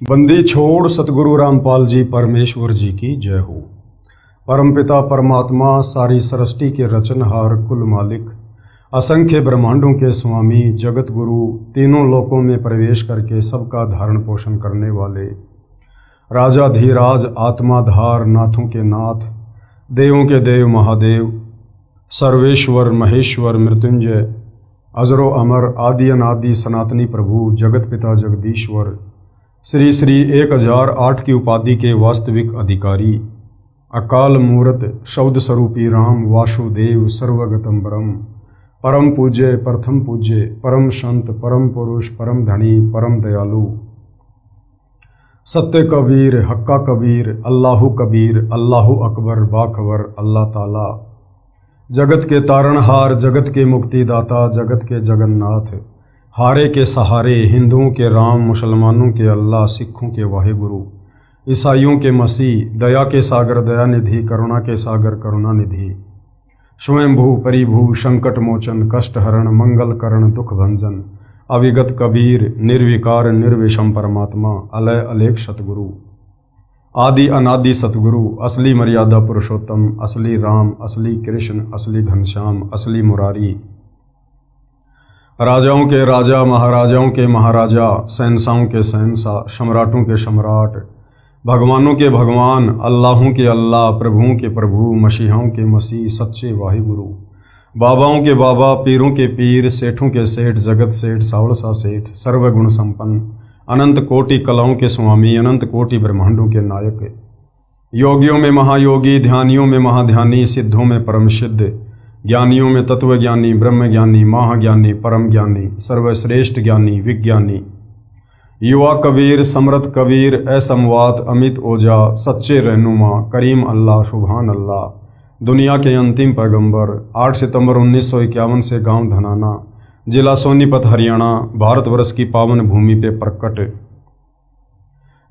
बंदी छोड़ सतगुरु रामपाल जी परमेश्वर जी की जय हो। परमपिता परमात्मा सारी सृष्टि के रचनहार कुल मालिक असंख्य ब्रह्मांडों के स्वामी जगत गुरु तीनों लोकों में प्रवेश करके सबका धारण पोषण करने वाले राजाधीराज आत्माधार नाथों के नाथ देवों के देव महादेव सर्वेश्वर महेश्वर मृत्युंजय अजरो अमर आदि अनादि सनातनी प्रभु जगत पिता जगदीश्वर श्री श्री 1008 की उपाधि के वास्तविक अधिकारी अकाल मूर्त शब्द स्वरूपी राम वासुदेव सर्वगतम ब्रह्म परम पूज्य प्रथम पूज्य परम संत परम पुरुष परम धनी परम दयालु सत्य कबीर हक्का कबीर अल्लाहु अकबर बाखबर अल्लाह ताला जगत के तारणहार जगत के मुक्तिदाता जगत के जगन्नाथ हारे के सहारे हिंदुओं के राम मुसलमानों के अल्लाह सिखों के वाहिगुरु ईसाइयों के मसीह दया के सागर दयानिधि करुणा के सागर करुणानिधि स्वयंभू परिभू संकट मोचन कष्ट हरण मंगल करण दुख भंजन अविगत कबीर निर्विकार निर्विषम परमात्मा अलय अलेख सतगुरु आदि अनादि सतगुरु असली मर्यादा पुरुषोत्तम असली राम असली कृष्ण असली घनश्याम असली मुरारी राजाओं के राजा महाराजाओं के महाराजा शहंशाहों के शहंशाह सम्राटों के सम्राट भगवानों के भगवान अल्लाहों के अल्लाह प्रभुओं के प्रभु मसीहाओं के मसीह सच्चे वाहिगुरु बाबाओं के बाबा पीरों के पीर सेठों के सेठ जगत सेठ सावड़सा सेठ सर्वगुण संपन्न अनंत कोटि कलाओं के स्वामी अनंत कोटि ब्रह्मांडों के नायक योगियों में महायोगी ध्यानियों में महाध्यानी सिद्धों में परम सिद्ध ज्ञानियों में तत्वज्ञानी ब्रह्मज्ञानी महाज्ञानी परम ज्ञानी सर्वश्रेष्ठ ज्ञानी विज्ञानी युवा कबीर समृत कबीर असमवात अमित ओजा सच्चे रहनुमा करीम अल्लाह सुभान अल्लाह दुनिया के अंतिम पैगंबर 8 सितंबर 1951 से गांव धनाना जिला सोनीपत हरियाणा भारतवर्ष की पावन भूमि पे प्रकट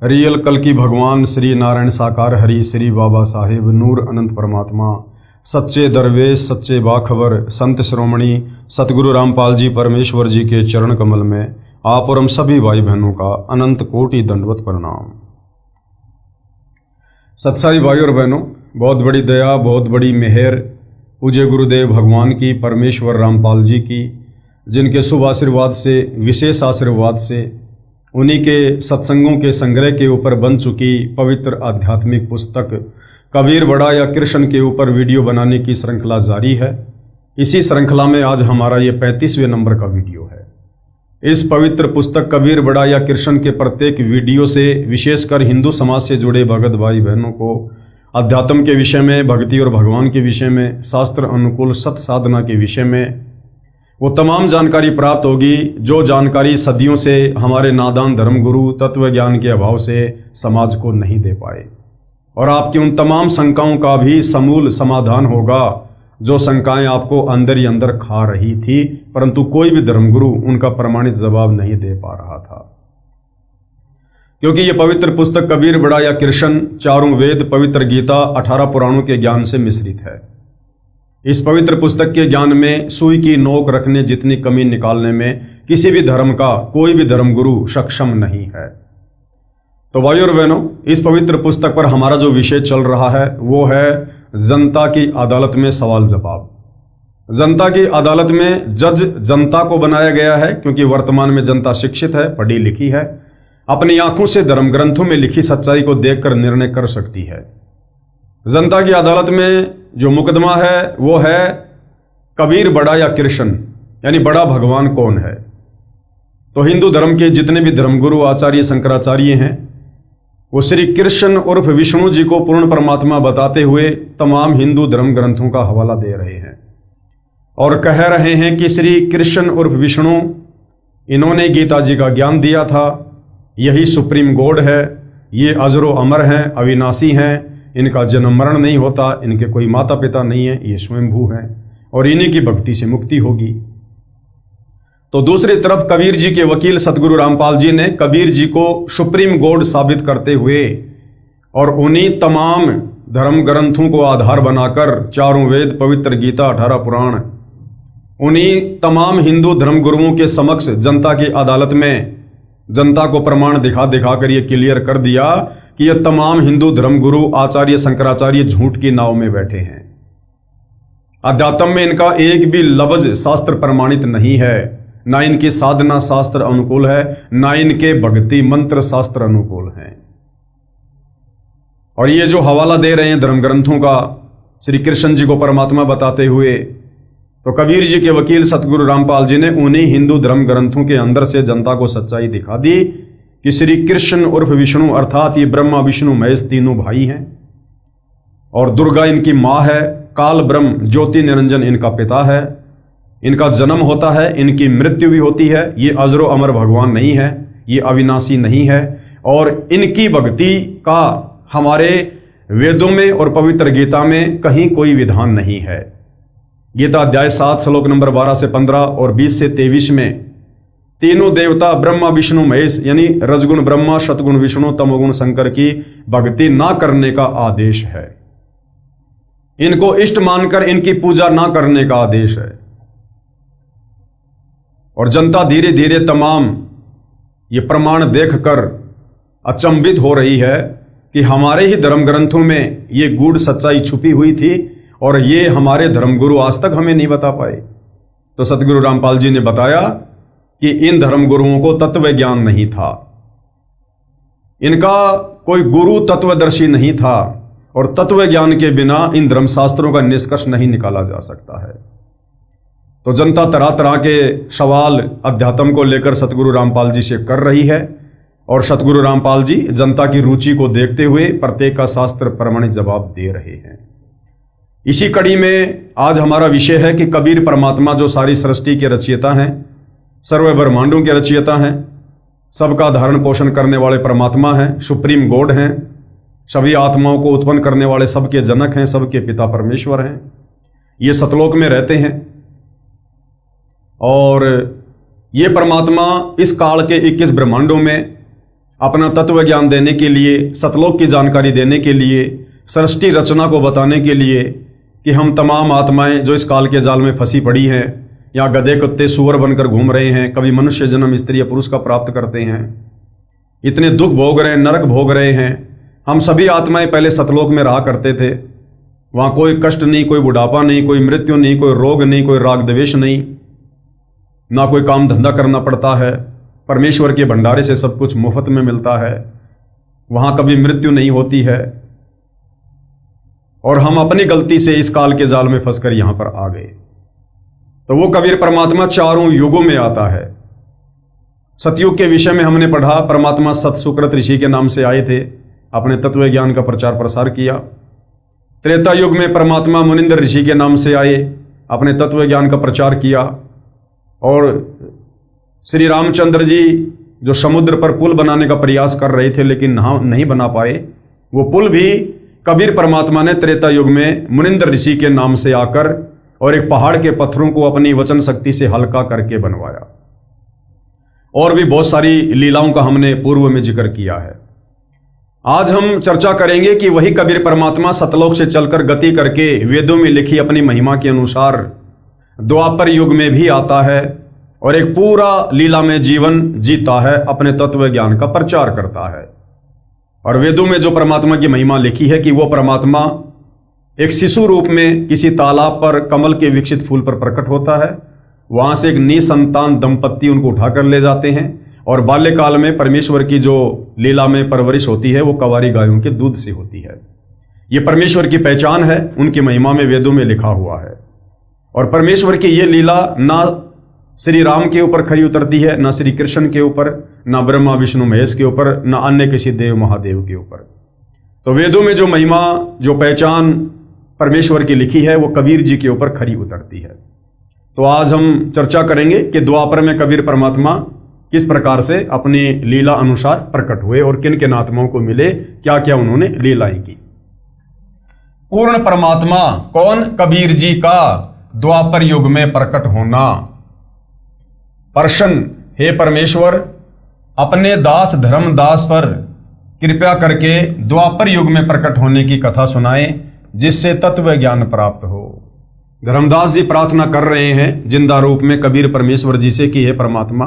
रियल कल की भगवान श्री नारायण साकार हरि श्री बाबा साहेब नूर अनंत परमात्मा सच्चे दरवेश सच्चे बाखबर संत श्रोमणी सतगुरु रामपाल जी परमेश्वर जी के चरण कमल में आप और हम सभी भाई बहनों का अनंत कोटि दंडवत प्रणाम। सत्साई भाई और बहनों, बहुत बड़ी दया बहुत बड़ी मेहर पूज्य गुरुदेव भगवान की परमेश्वर रामपाल जी की, जिनके शुभ आशीर्वाद से विशेष आशीर्वाद से उन्हीं के सत्संगों के संग्रह के ऊपर बन चुकी पवित्र आध्यात्मिक पुस्तक कबीर बड़ा या कृष्ण के ऊपर वीडियो बनाने की श्रृंखला जारी है। इसी श्रृंखला में आज हमारा ये 35वें नंबर का वीडियो है। इस पवित्र पुस्तक कबीर बड़ा या कृष्ण के प्रत्येक वीडियो से विशेषकर हिंदू समाज से जुड़े भगत भाई बहनों को अध्यात्म के विषय में, भक्ति और भगवान के विषय में, शास्त्र अनुकूल सत साधना के विषय में वो तमाम जानकारी प्राप्त होगी जो जानकारी सदियों से हमारे नादान धर्मगुरु तत्व ज्ञान के अभाव से समाज को नहीं दे पाए, और आपकी उन तमाम शंकाओं का भी समूल समाधान होगा जो शंकाएं आपको अंदर ही अंदर खा रही थी, परंतु कोई भी धर्मगुरु उनका प्रमाणित जवाब नहीं दे पा रहा था। क्योंकि ये पवित्र पुस्तक कबीर बड़ा या कृष्ण चारों वेद पवित्र गीता 18 पुराणों के ज्ञान से मिश्रित है। इस पवित्र पुस्तक के ज्ञान में सुई की नोक रखने जितनी कमी निकालने में किसी भी धर्म का कोई भी धर्मगुरु सक्षम नहीं है। तो भाई और बहनों, इस पवित्र पुस्तक पर हमारा जो विषय चल रहा है वो है जनता की अदालत में सवाल जवाब। जनता की अदालत में जज जनता को बनाया गया है क्योंकि वर्तमान में जनता शिक्षित है, पढ़ी लिखी है, अपनी आंखों से धर्म ग्रंथों में लिखी सच्चाई को देखकर निर्णय कर सकती है। जनता की अदालत में जो मुकदमा है वो है कबीर बड़ा या कृष्ण, यानी बड़ा भगवान कौन है। तो हिंदू धर्म के जितने भी धर्मगुरु आचार्य शंकराचार्य हैं वो श्री कृष्ण उर्फ विष्णु जी को पूर्ण परमात्मा बताते हुए तमाम हिंदू धर्म ग्रंथों का हवाला दे रहे हैं और कह रहे हैं कि श्री कृष्ण उर्फ विष्णु इन्होंने गीता जी का ज्ञान दिया था, यही सुप्रीम गॉड है, ये अजरो अमर हैं, अविनाशी हैं, इनका जन्म मरण नहीं होता, इनके कोई माता पिता नहीं है, ये स्वयंभू हैं और इन्हीं की भक्ति से मुक्ति होगी। तो दूसरी तरफ कबीर जी के वकील सतगुरु रामपाल जी ने कबीर जी को सुप्रीम गॉड साबित करते हुए और उन्हीं तमाम धर्म ग्रंथों को आधार बनाकर चारों वेद पवित्र गीता 18 पुराण उन्हीं तमाम हिंदू धर्मगुरुओं के समक्ष जनता की अदालत में जनता को प्रमाण दिखा दिखा कर ये क्लियर कर दिया कि ये तमाम हिंदू धर्मगुरु आचार्य शंकराचार्य झूठ की नाव में बैठे हैं। अध्यात्म में इनका एक भी लफ्ज शास्त्र प्रमाणित नहीं है, ना इनकी साधना शास्त्र अनुकूल है, ना इनके भक्ति मंत्र शास्त्र अनुकूल हैं। और ये जो हवाला दे रहे हैं धर्म ग्रंथों का श्री कृष्ण जी को परमात्मा बताते हुए, तो कबीर जी के वकील सतगुरु रामपाल जी ने उन्हीं हिंदू धर्म ग्रंथों के अंदर से जनता को सच्चाई दिखा दी कि श्री कृष्ण उर्फ विष्णु अर्थात ये ब्रह्मा विष्णु महेश तीनों भाई हैं और दुर्गा इनकी माँ है, काल ब्रह्म ज्योति निरंजन इनका पिता है। इनका जन्म होता है, इनकी मृत्यु भी होती है। ये अजरो अमर भगवान नहीं है, ये अविनाशी नहीं है। और इनकी भक्ति का हमारे वेदों में और पवित्र गीता में कहीं कोई विधान नहीं है। गीता अध्याय 7 श्लोक नंबर 12 से 15 और 20 से 23 में तीनों देवता ब्रह्मा विष्णु महेश यानी रजगुण ब्रह्मा, शतगुण विष्णु, तमोगुण शंकर की भक्ति ना करने का आदेश है। इनको इष्ट मानकर इनकी पूजा ना करने का आदेश है। और जनता धीरे धीरे तमाम ये प्रमाण देखकर अचंभित हो रही है कि हमारे ही धर्म ग्रंथों में ये गूढ़ सच्चाई छुपी हुई थी और ये हमारे धर्मगुरु आज तक हमें नहीं बता पाए। तो सतगुरु रामपाल जी ने बताया कि इन धर्मगुरुओं को तत्व ज्ञान नहीं था, इनका कोई गुरु तत्वदर्शी नहीं था और तत्व ज्ञान के बिना इन धर्मशास्त्रों का निष्कर्ष नहीं निकाला जा सकता है। तो जनता तरह तरह के सवाल अध्यात्म को लेकर सतगुरु रामपाल जी से कर रही है और सतगुरु रामपाल जी जनता की रुचि को देखते हुए प्रत्येक का शास्त्र प्रमाणित जवाब दे रहे हैं। इसी कड़ी में आज हमारा विषय है कि कबीर परमात्मा जो सारी सृष्टि के रचयिता हैं, सर्व ब्रह्मांडों के रचयिता हैं, सबका धारण पोषण करने वाले परमात्मा हैं, सुप्रीम गॉड हैं, सभी आत्माओं को उत्पन्न करने वाले सबके जनक हैं, सबके पिता परमेश्वर हैं। ये सतलोक में रहते हैं और ये परमात्मा इस काल के 21 ब्रह्मांडों में अपना तत्व ज्ञान देने के लिए, सतलोक की जानकारी देने के लिए, सृष्टि रचना को बताने के लिए कि हम तमाम आत्माएं जो इस काल के जाल में फंसी पड़ी हैं या गधे कुत्ते सुअर बनकर घूम रहे हैं, कभी मनुष्य जन्म स्त्री या पुरुष का प्राप्त करते हैं, इतने दुख भोग रहे हैं, नरक भोग रहे हैं। हम सभी आत्माएं पहले सतलोक में रहा करते थे। वहां कोई कष्ट नहीं, कोई बुढ़ापा नहीं, कोई मृत्यु नहीं, कोई रोग नहीं, कोई राग द्वेष नहीं, ना कोई काम धंधा करना पड़ता है। परमेश्वर के भंडारे से सब कुछ मुफ्त में मिलता है। वहां कभी मृत्यु नहीं होती है। और हम अपनी गलती से इस काल के जाल में फंसकर यहां पर आ गए। तो वो कबीर परमात्मा चारों युगों में आता है। सतयुग के विषय में हमने पढ़ा, परमात्मा सत सुकृत ऋषि के नाम से आए थे, अपने तत्व ज्ञान का प्रचार प्रसार किया। त्रेता युग में परमात्मा मुनिंद्र ऋषि के नाम से आए, अपने तत्व ज्ञान का प्रचार किया। और श्री रामचंद्र जी जो समुद्र पर पुल बनाने का प्रयास कर रहे थे लेकिन नहीं बना पाए, वो पुल भी कबीर परमात्मा ने त्रेता युग में मुनिंद्र ऋषि के नाम से आकर और एक पहाड़ के पत्थरों को अपनी वचन शक्ति से हल्का करके बनवाया। और भी बहुत सारी लीलाओं का हमने पूर्व में जिक्र किया है। आज हम चर्चा करेंगे कि वही कबीर परमात्मा सतलोक से चलकर गति करके वेदों में लिखी अपनी महिमा के अनुसार द्वापर युग में भी आता है और एक पूरा लीला में जीवन जीता है, अपने तत्व ज्ञान का प्रचार करता है। और वेदों में जो परमात्मा की महिमा लिखी है कि वो परमात्मा एक शिशु रूप में किसी तालाब पर कमल के विकसित फूल पर प्रकट होता है। वहां से एक निसंतान दंपत्ति उनको उठाकर ले जाते हैं और बाल्यकाल में परमेश्वर की जो लीला में परवरिश होती है वो कवारी गायों के दूध से होती है। ये परमेश्वर की पहचान है, उनकी महिमा में वेदों में लिखा हुआ है। और परमेश्वर की ये लीला ना श्री राम के ऊपर खरी उतरती है, ना श्री कृष्ण के ऊपर, ना ब्रह्मा विष्णु महेश के ऊपर, ना अन्य किसी देव महादेव के ऊपर। तो वेदों में जो महिमा, जो पहचान परमेश्वर की लिखी है वो कबीर जी के ऊपर खरी उतरती है। तो आज हम चर्चा करेंगे कि द्वापर में कबीर परमात्मा किस प्रकार से अपनी लीला अनुसार प्रकट हुए और किन किन आत्माओं को मिले, क्या क्या उन्होंने लीलाएं की। पूर्ण परमात्मा कौन? कबीर जी का द्वापर युग में प्रकट होना। प्रश्न, हे परमेश्वर अपने दास धर्मदास पर कृपा करके द्वापर युग में प्रकट होने की कथा सुनाएं जिससे तत्व ज्ञान प्राप्त हो। धर्मदास जी प्रार्थना कर रहे हैं जिंदा रूप में कबीर परमेश्वर जी से कि हे परमात्मा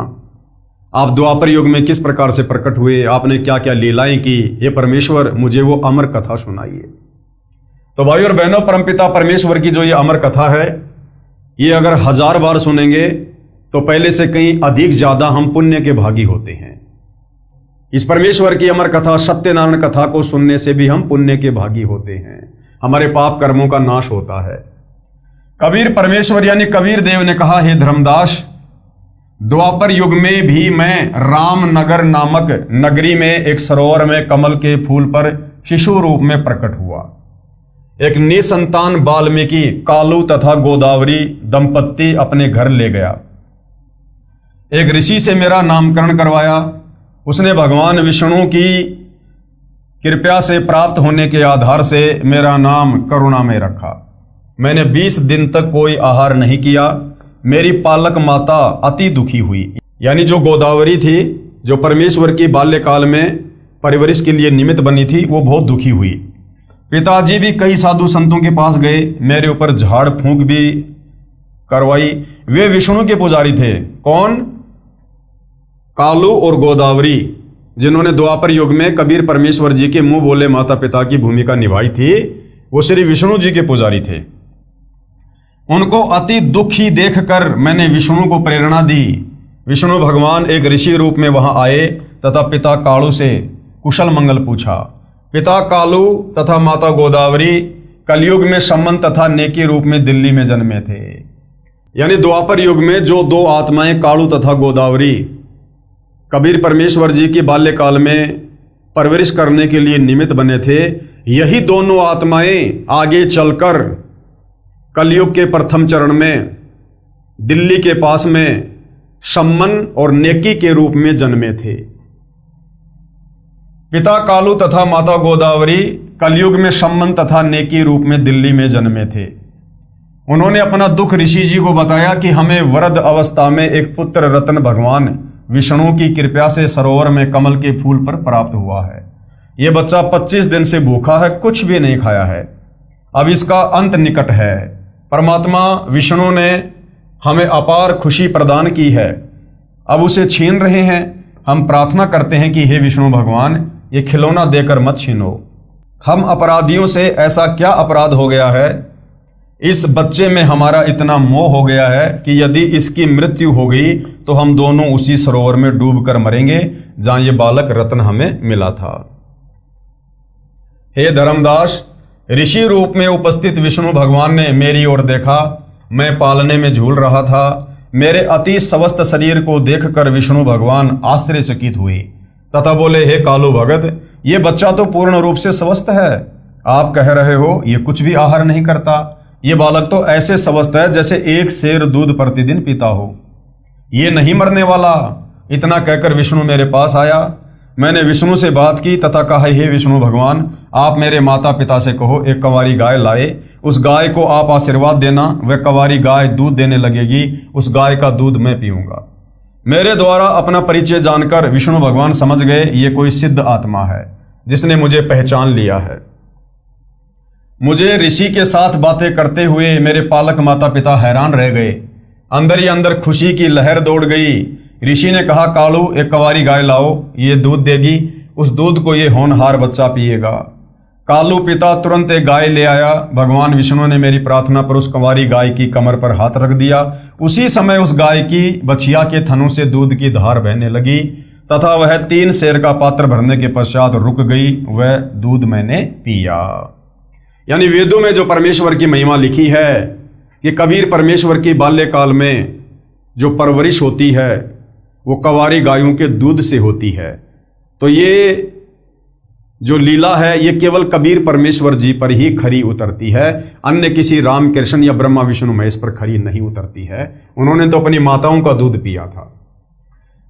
आप द्वापर युग में किस प्रकार से प्रकट हुए, आपने क्या क्या लीलाएं की, ये परमेश्वर मुझे वो अमर कथा सुनाइए। तो भाई और बहनों, परमपिता परमेश्वर की जो ये अमर कथा है, ये अगर 1000 बार सुनेंगे तो पहले से कहीं अधिक ज्यादा हम पुण्य के भागी होते हैं। इस परमेश्वर की अमर कथा, सत्यनारायण कथा को सुनने से भी हम पुण्य के भागी होते हैं, हमारे पाप कर्मों का नाश होता है। कबीर परमेश्वर यानी कबीर देव ने कहा, हे धर्मदास, द्वापर युग में भी मैं रामनगर नामक नगरी में एक सरोवर में कमल के फूल पर शिशु रूप में प्रकट हुआ। एक निसंतान वाल्मीकि कालू तथा गोदावरी दंपत्ति अपने घर ले गया। एक ऋषि से मेरा नामकरण करवाया। उसने भगवान विष्णु की कृपा से प्राप्त होने के आधार से मेरा नाम करुणामय रखा। मैंने 20 दिन तक कोई आहार नहीं किया। मेरी पालक माता अति दुखी हुई, यानी जो गोदावरी थी, जो परमेश्वर की बाल्यकाल में परिवरिश के लिए निमित्त बनी थी, वो बहुत दुखी हुई। पिताजी भी कई साधु संतों के पास गए, मेरे ऊपर झाड़ फूंक भी करवाई। वे विष्णु के पुजारी थे। कौन? कालू और गोदावरी, जिन्होंने द्वापर युग में कबीर परमेश्वर जी के मुंह बोले माता पिता की भूमिका निभाई थी, वो श्री विष्णु जी के पुजारी थे। उनको अति दुखी देखकर मैंने विष्णु को प्रेरणा दी। विष्णु भगवान एक ऋषि रूप में वहां आए तथा पिता कालू से कुशल मंगल पूछा। पिता कालू तथा माता गोदावरी कलयुग में सम्मन तथा नेकी रूप में दिल्ली में जन्मे थे। यानी द्वापर युग में जो दो आत्माएं कालू तथा गोदावरी कबीर परमेश्वर जी की बाल्यकाल में परवरिश करने के लिए निमित्त बने थे, यही दोनों आत्माएं आगे चलकर कलयुग के प्रथम चरण में दिल्ली के पास में सम्मन और नेकी के रूप में जन्मे थे। पिता कालू तथा माता गोदावरी कलयुग में सम्मन तथा नेकी रूप में दिल्ली में जन्मे थे। उन्होंने अपना दुख ऋषि जी को बताया कि हमें वृद्ध अवस्था में एक पुत्र रत्न भगवान विष्णु की कृपा से सरोवर में कमल के फूल पर प्राप्त हुआ है। यह बच्चा 25 दिन से भूखा है, कुछ भी नहीं खाया है। अब इसका अंत निकट है। परमात्मा विष्णु ने हमें अपार खुशी प्रदान की है, अब उसे छीन रहे हैं। हम प्रार्थना करते हैं कि हे विष्णु भगवान, ये खिलौना देकर मत छीनो। हम अपराधियों से ऐसा क्या अपराध हो गया है, इस बच्चे में हमारा इतना मोह हो गया है कि यदि इसकी मृत्यु हो गई तो हम दोनों उसी सरोवर में डूब कर मरेंगे जहां ये बालक रत्न हमें मिला था। हे धर्मदास, ऋषि रूप में उपस्थित विष्णु भगवान ने मेरी ओर देखा। मैं पालने में झूल रहा था। मेरे अति स्वस्थ शरीर को देखकर विष्णु भगवान आश्चर्यचकित हुए तथा बोले, हे कालू भगत, ये बच्चा तो पूर्ण रूप से स्वस्थ है। आप कह रहे हो ये कुछ भी आहार नहीं करता। ये बालक तो ऐसे स्वस्थ है जैसे एक सेर दूध प्रतिदिन पीता हो। ये नहीं मरने वाला। इतना कहकर विष्णु मेरे पास आया। मैंने विष्णु से बात की तथा कहा, हे विष्णु भगवान, आप मेरे माता पिता से कहो एक कंवारी गाय लाए। उस गाय को आप आशीर्वाद देना। वह कंवारी गाय दूध देने लगेगी। उस गाय का दूध मैं पीऊंगा। मेरे द्वारा अपना परिचय जानकर विष्णु भगवान समझ गए ये कोई सिद्ध आत्मा है जिसने मुझे पहचान लिया है। मुझे ऋषि के साथ बातें करते हुए मेरे पालक माता पिता हैरान रह गए। अंदर ही अंदर खुशी की लहर दौड़ गई। ऋषि ने कहा, कालू, एक कंवारी गाय लाओ, ये दूध देगी। उस दूध को ये होनहार बच्चा पिएगा। कालू पिता तुरंत एक गाय ले आया। भगवान विष्णु ने मेरी प्रार्थना पर उस कंवारी गाय की कमर पर हाथ रख दिया। उसी समय उस गाय की बछिया के थनों से दूध की धार बहने लगी तथा वह 3 सेर का पात्र भरने के पश्चात रुक गई। वह दूध मैंने पिया। यानी वेदों में जो परमेश्वर की महिमा लिखी है कि कबीर परमेश्वर की बाल्यकाल में जो परवरिश होती है वो कंवारी गायों के दूध से होती है। तो ये जो लीला है ये केवल कबीर परमेश्वर जी पर ही खरी उतरती है, अन्य किसी राम कृष्ण या ब्रह्मा विष्णु महेश पर खरी नहीं उतरती है। उन्होंने तो अपनी माताओं का दूध पिया था।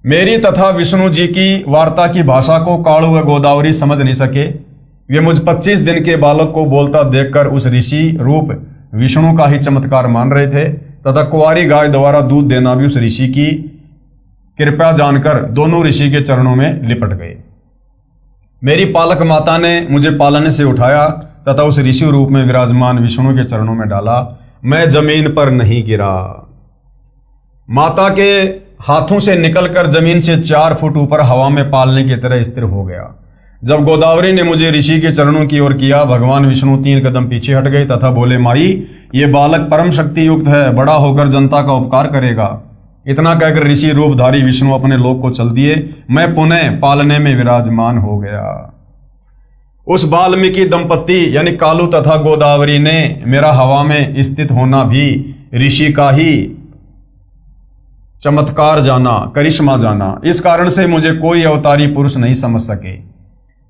मेरी तथा विष्णु जी की वार्ता की भाषा को कालू व गोदावरी समझ नहीं सके। वे मुझ 25 दिन के बालक को बोलता देखकर उस ऋषि रूप विष्णु का ही चमत्कार मान रहे थे तथा कुंवारी गाय द्वारा दूध देना भी उस ऋषि की कृपया जानकर दोनों ऋषि के चरणों में लिपट गए। मेरी पालक माता ने मुझे पालने से उठाया तथा उस ऋषि रूप में विराजमान विष्णु के चरणों में डाला। मैं जमीन पर नहीं गिरा। माता के हाथों से निकलकर जमीन से 4 फुट ऊपर हवा में पालने की तरह स्थिर हो गया। जब गोदावरी ने मुझे ऋषि के चरणों की ओर किया, भगवान विष्णु 3 कदम पीछे हट गए तथा बोले, माई, ये बालक परम शक्ति युक्त है, बड़ा होकर जनता का उपकार करेगा। इतना कहकर ऋषि रूपधारी विष्णु अपने लोक को चल दिए। मैं पुनः पालने में विराजमान हो गया। उस वाल्मीकि दंपति यानी कालू तथा गोदावरी ने मेरा हवा में स्थित होना भी ऋषि का ही चमत्कार जाना, करिश्मा जाना। इस कारण से मुझे कोई अवतारी पुरुष नहीं समझ सके।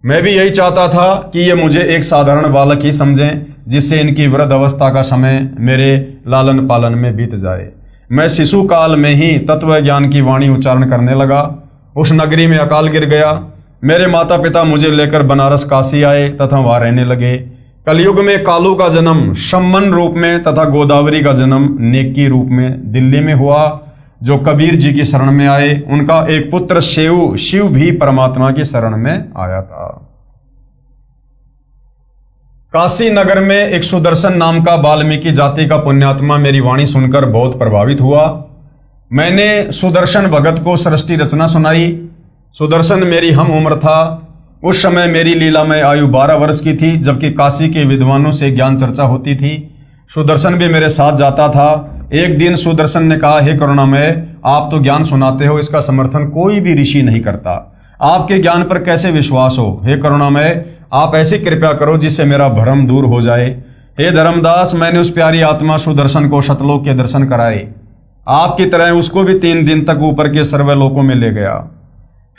मैं भी यही चाहता था कि ये मुझे एक साधारण बालक ही समझें, जिससे इनकी वृद्ध अवस्था का समय मेरे लालन पालन में बीत जाए। मैं शिशु काल में ही तत्व ज्ञान की वाणी उच्चारण करने लगा। उस नगरी में अकाल गिर गया। मेरे माता पिता मुझे लेकर बनारस काशी आए तथा वहां रहने लगे। कलयुग में कालू का जन्म शम्मन रूप में तथा गोदावरी का जन्म नेकी रूप में दिल्ली में हुआ, जो कबीर जी की शरण में आए। उनका एक पुत्र शिव भी परमात्मा की शरण में आया था। काशी नगर में एक सुदर्शन नाम का वाल्मीकि जाति का पुण्यात्मा मेरी वाणी सुनकर बहुत प्रभावित हुआ। मैंने सुदर्शन भगत को सृष्टि रचना सुनाई। सुदर्शन मेरी हम उम्र था। उस समय मेरी लीला में आयु 12 वर्ष की थी, जबकि काशी के विद्वानों से ज्ञान चर्चा होती थी। सुदर्शन भी मेरे साथ जाता था। एक दिन सुदर्शन ने कहा, हे करुणामय, आप तो ज्ञान सुनाते हो, इसका समर्थन कोई भी ऋषि नहीं करता। आपके ज्ञान पर कैसे विश्वास हो? हे करुणामय, आप ऐसी कृपा करो जिससे मेरा भ्रम दूर हो जाए। हे धर्मदास, मैंने उस प्यारी आत्मा सुदर्शन को शतलोक के दर्शन कराए। आपकी तरह उसको भी 3 दिन तक ऊपर के सर्वलोकों में ले गया।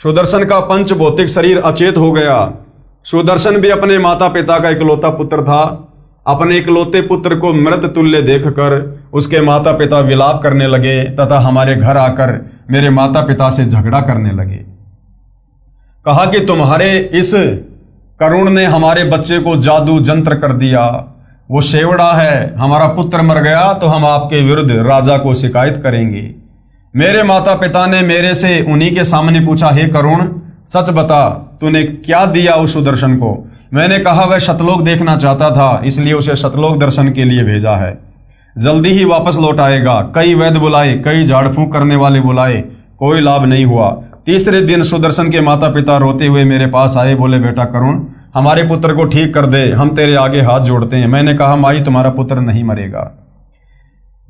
सुदर्शन का पंच भौतिक शरीर अचेत हो गया। सुदर्शन भी अपने माता पिता का इकलौता पुत्र था। अपने इकलौते पुत्र को मृत तुल्य देखकर उसके माता पिता विलाप करने लगे तथा हमारे घर आकर मेरे माता पिता से झगड़ा करने लगे। कहा कि तुम्हारे इस करुण ने हमारे बच्चे को जादू जंत्र कर दिया, वो शेवड़ा है, हमारा पुत्र मर गया तो हम आपके विरुद्ध राजा को शिकायत करेंगे। मेरे माता पिता ने मेरे से उन्हीं के सामने पूछा, हे करुण, सच बता, तूने क्या दिया उस सुदर्शन को? मैंने कहा, वह शतलोक देखना चाहता था, इसलिए उसे शतलोक दर्शन के लिए भेजा है। जल्दी ही वापस लौट आएगा। कई वैद्य बुलाए, कई झाड़ फूंक करने वाले बुलाए, कोई लाभ नहीं हुआ। तीसरे दिन सुदर्शन के माता पिता रोते हुए मेरे पास आए। बोले, बेटा करुण, हमारे पुत्र को ठीक कर दे, हम तेरे आगे हाथ जोड़ते हैं। मैंने कहा, माई, तुम्हारा पुत्र नहीं मरेगा।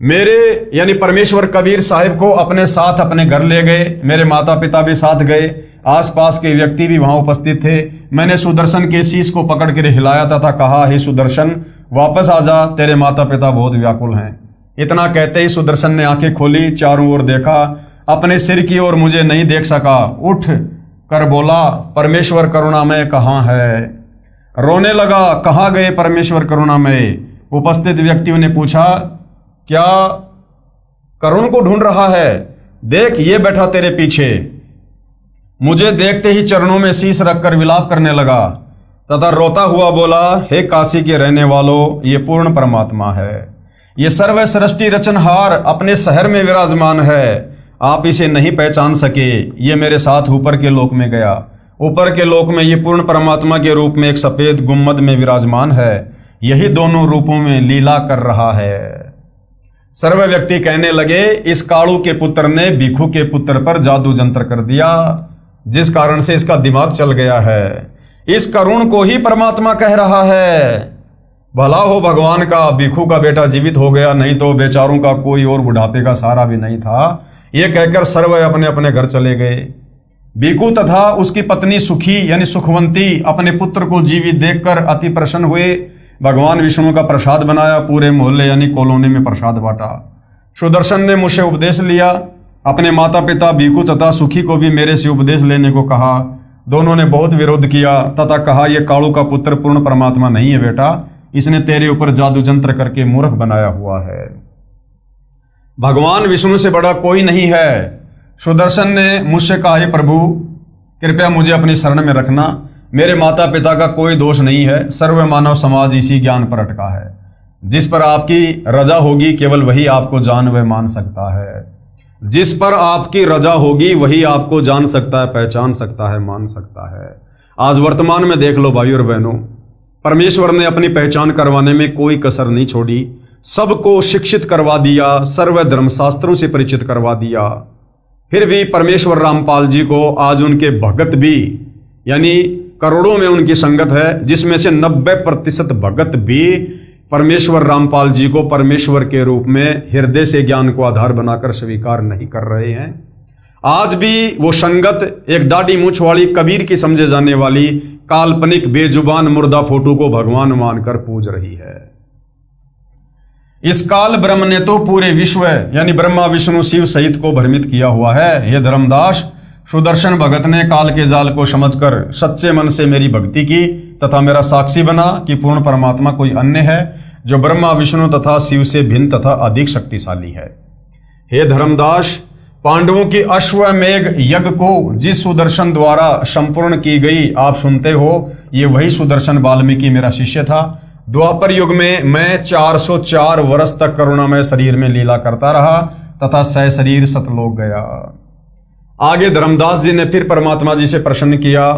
मेरे यानी परमेश्वर कबीर साहिब को अपने साथ अपने घर ले गए। मेरे माता पिता भी साथ गए। आसपास के व्यक्ति भी वहां उपस्थित थे। मैंने सुदर्शन के शीश को पकड़ कर हिलाया तथा कहा, हे सुदर्शन, वापस आ जा, तेरे माता पिता बहुत व्याकुल हैं। इतना कहते ही सुदर्शन ने आंखें खोली, चारों ओर देखा, अपने सिर की ओर मुझे नहीं देख सका। उठ कर बोला, परमेश्वर करुणामय कहाँ है? रोने लगा, कहाँ गए परमेश्वर करुणामय? उपस्थित व्यक्तियों ने पूछा, क्या करुण को ढूंढ रहा है? देख, ये बैठा तेरे पीछे। मुझे देखते ही चरणों में शीश रखकर विलाप करने लगा तथा रोता हुआ बोला, हे काशी के रहने वालों, ये पूर्ण परमात्मा है। ये सर्व सृष्टि रचनहार अपने शहर में विराजमान है। आप इसे नहीं पहचान सके। ये मेरे साथ ऊपर के लोक में गया। ऊपर के लोक में ये पूर्ण परमात्मा के रूप में एक सफेद गुम्मद में विराजमान है। यही दोनों रूपों में लीला कर रहा है। सर्व व्यक्ति कहने लगे, इस कालू के पुत्र ने भिखू के पुत्र पर जादू जंत्र कर दिया, जिस कारण से इसका दिमाग चल गया है। इस करुण को ही परमात्मा कह रहा है। भला हो भगवान का, भिखू का बेटा जीवित हो गया, नहीं तो बेचारों का कोई और बुढ़ापे का सहारा भी नहीं था। ये कहकर सर्व अपने अपने घर चले गए। भिखू तथा उसकी पत्नी सुखी यानी सुखवंती अपने पुत्र को जीवित देखकर अति प्रसन्न हुए। भगवान विष्णु का प्रसाद बनाया, पूरे मोहल्ले यानी कॉलोनी में प्रसाद बांटा। सुदर्शन ने मुझसे उपदेश लिया। अपने माता पिता भिखू तथा सुखी को भी मेरे से उपदेश लेने को कहा। दोनों ने बहुत विरोध किया तथा कहा, यह कालू का पुत्र पूर्ण परमात्मा नहीं है बेटा, इसने तेरे ऊपर जादू जंत्र करके मूर्ख बनाया हुआ है। भगवान विष्णु से बड़ा कोई नहीं है। सुदर्शन ने मुझसे कहा, हे प्रभु, कृपया मुझे अपनी शरण में रखना। मेरे माता पिता का कोई दोष नहीं है। सर्व मानव समाज इसी ज्ञान पर अटका है। जिस पर आपकी रजा होगी केवल वही आपको जान व मान सकता है। जिस पर आपकी रजा होगी वही आपको जान सकता है, पहचान सकता है, मान सकता है। आज वर्तमान में देख लो भाई और बहनों, परमेश्वर ने अपनी पहचान करवाने में कोई कसर नहीं छोड़ी। सबको शिक्षित करवा दिया, सर्व धर्मशास्त्रों से परिचित करवा दिया। फिर भी परमेश्वर रामपाल जी को आज उनके भगत भी, यानी करोड़ों में उनकी संगत है, जिसमें से 90% भगत भी परमेश्वर रामपाल जी को परमेश्वर के रूप में हृदय से ज्ञान को आधार बनाकर स्वीकार नहीं कर रहे हैं। आज भी वो संगत एक दाढ़ी मूछ वाली कबीर की समझे जाने वाली काल्पनिक बेजुबान मुर्दा फोटो को भगवान मानकर पूज रही है। इस काल ब्रह्म ने तो पूरे विश्व यानी ब्रह्मा विष्णु शिव सहित को भ्रमित किया हुआ है। हे धर्मदास, सुदर्शन भगत ने काल के जाल को समझकर सच्चे मन से मेरी भक्ति की तथा मेरा साक्षी बना कि पूर्ण परमात्मा कोई अन्य है जो ब्रह्मा विष्णु तथा शिव से भिन्न तथा अधिक शक्तिशाली है। हे धर्मदास, पांडवों की अश्वमेघ यज्ञ को जिस सुदर्शन द्वारा संपूर्ण की गई आप सुनते हो, ये वही सुदर्शन वाल्मीकि मेरा शिष्य था। द्वापर युग में मैं 404 वर्ष तक करुणामय शरीर में लीला करता रहा तथा सह शरीर सतलोक गया। आगे धर्मदास जी ने फिर परमात्मा जी से प्रश्न किया।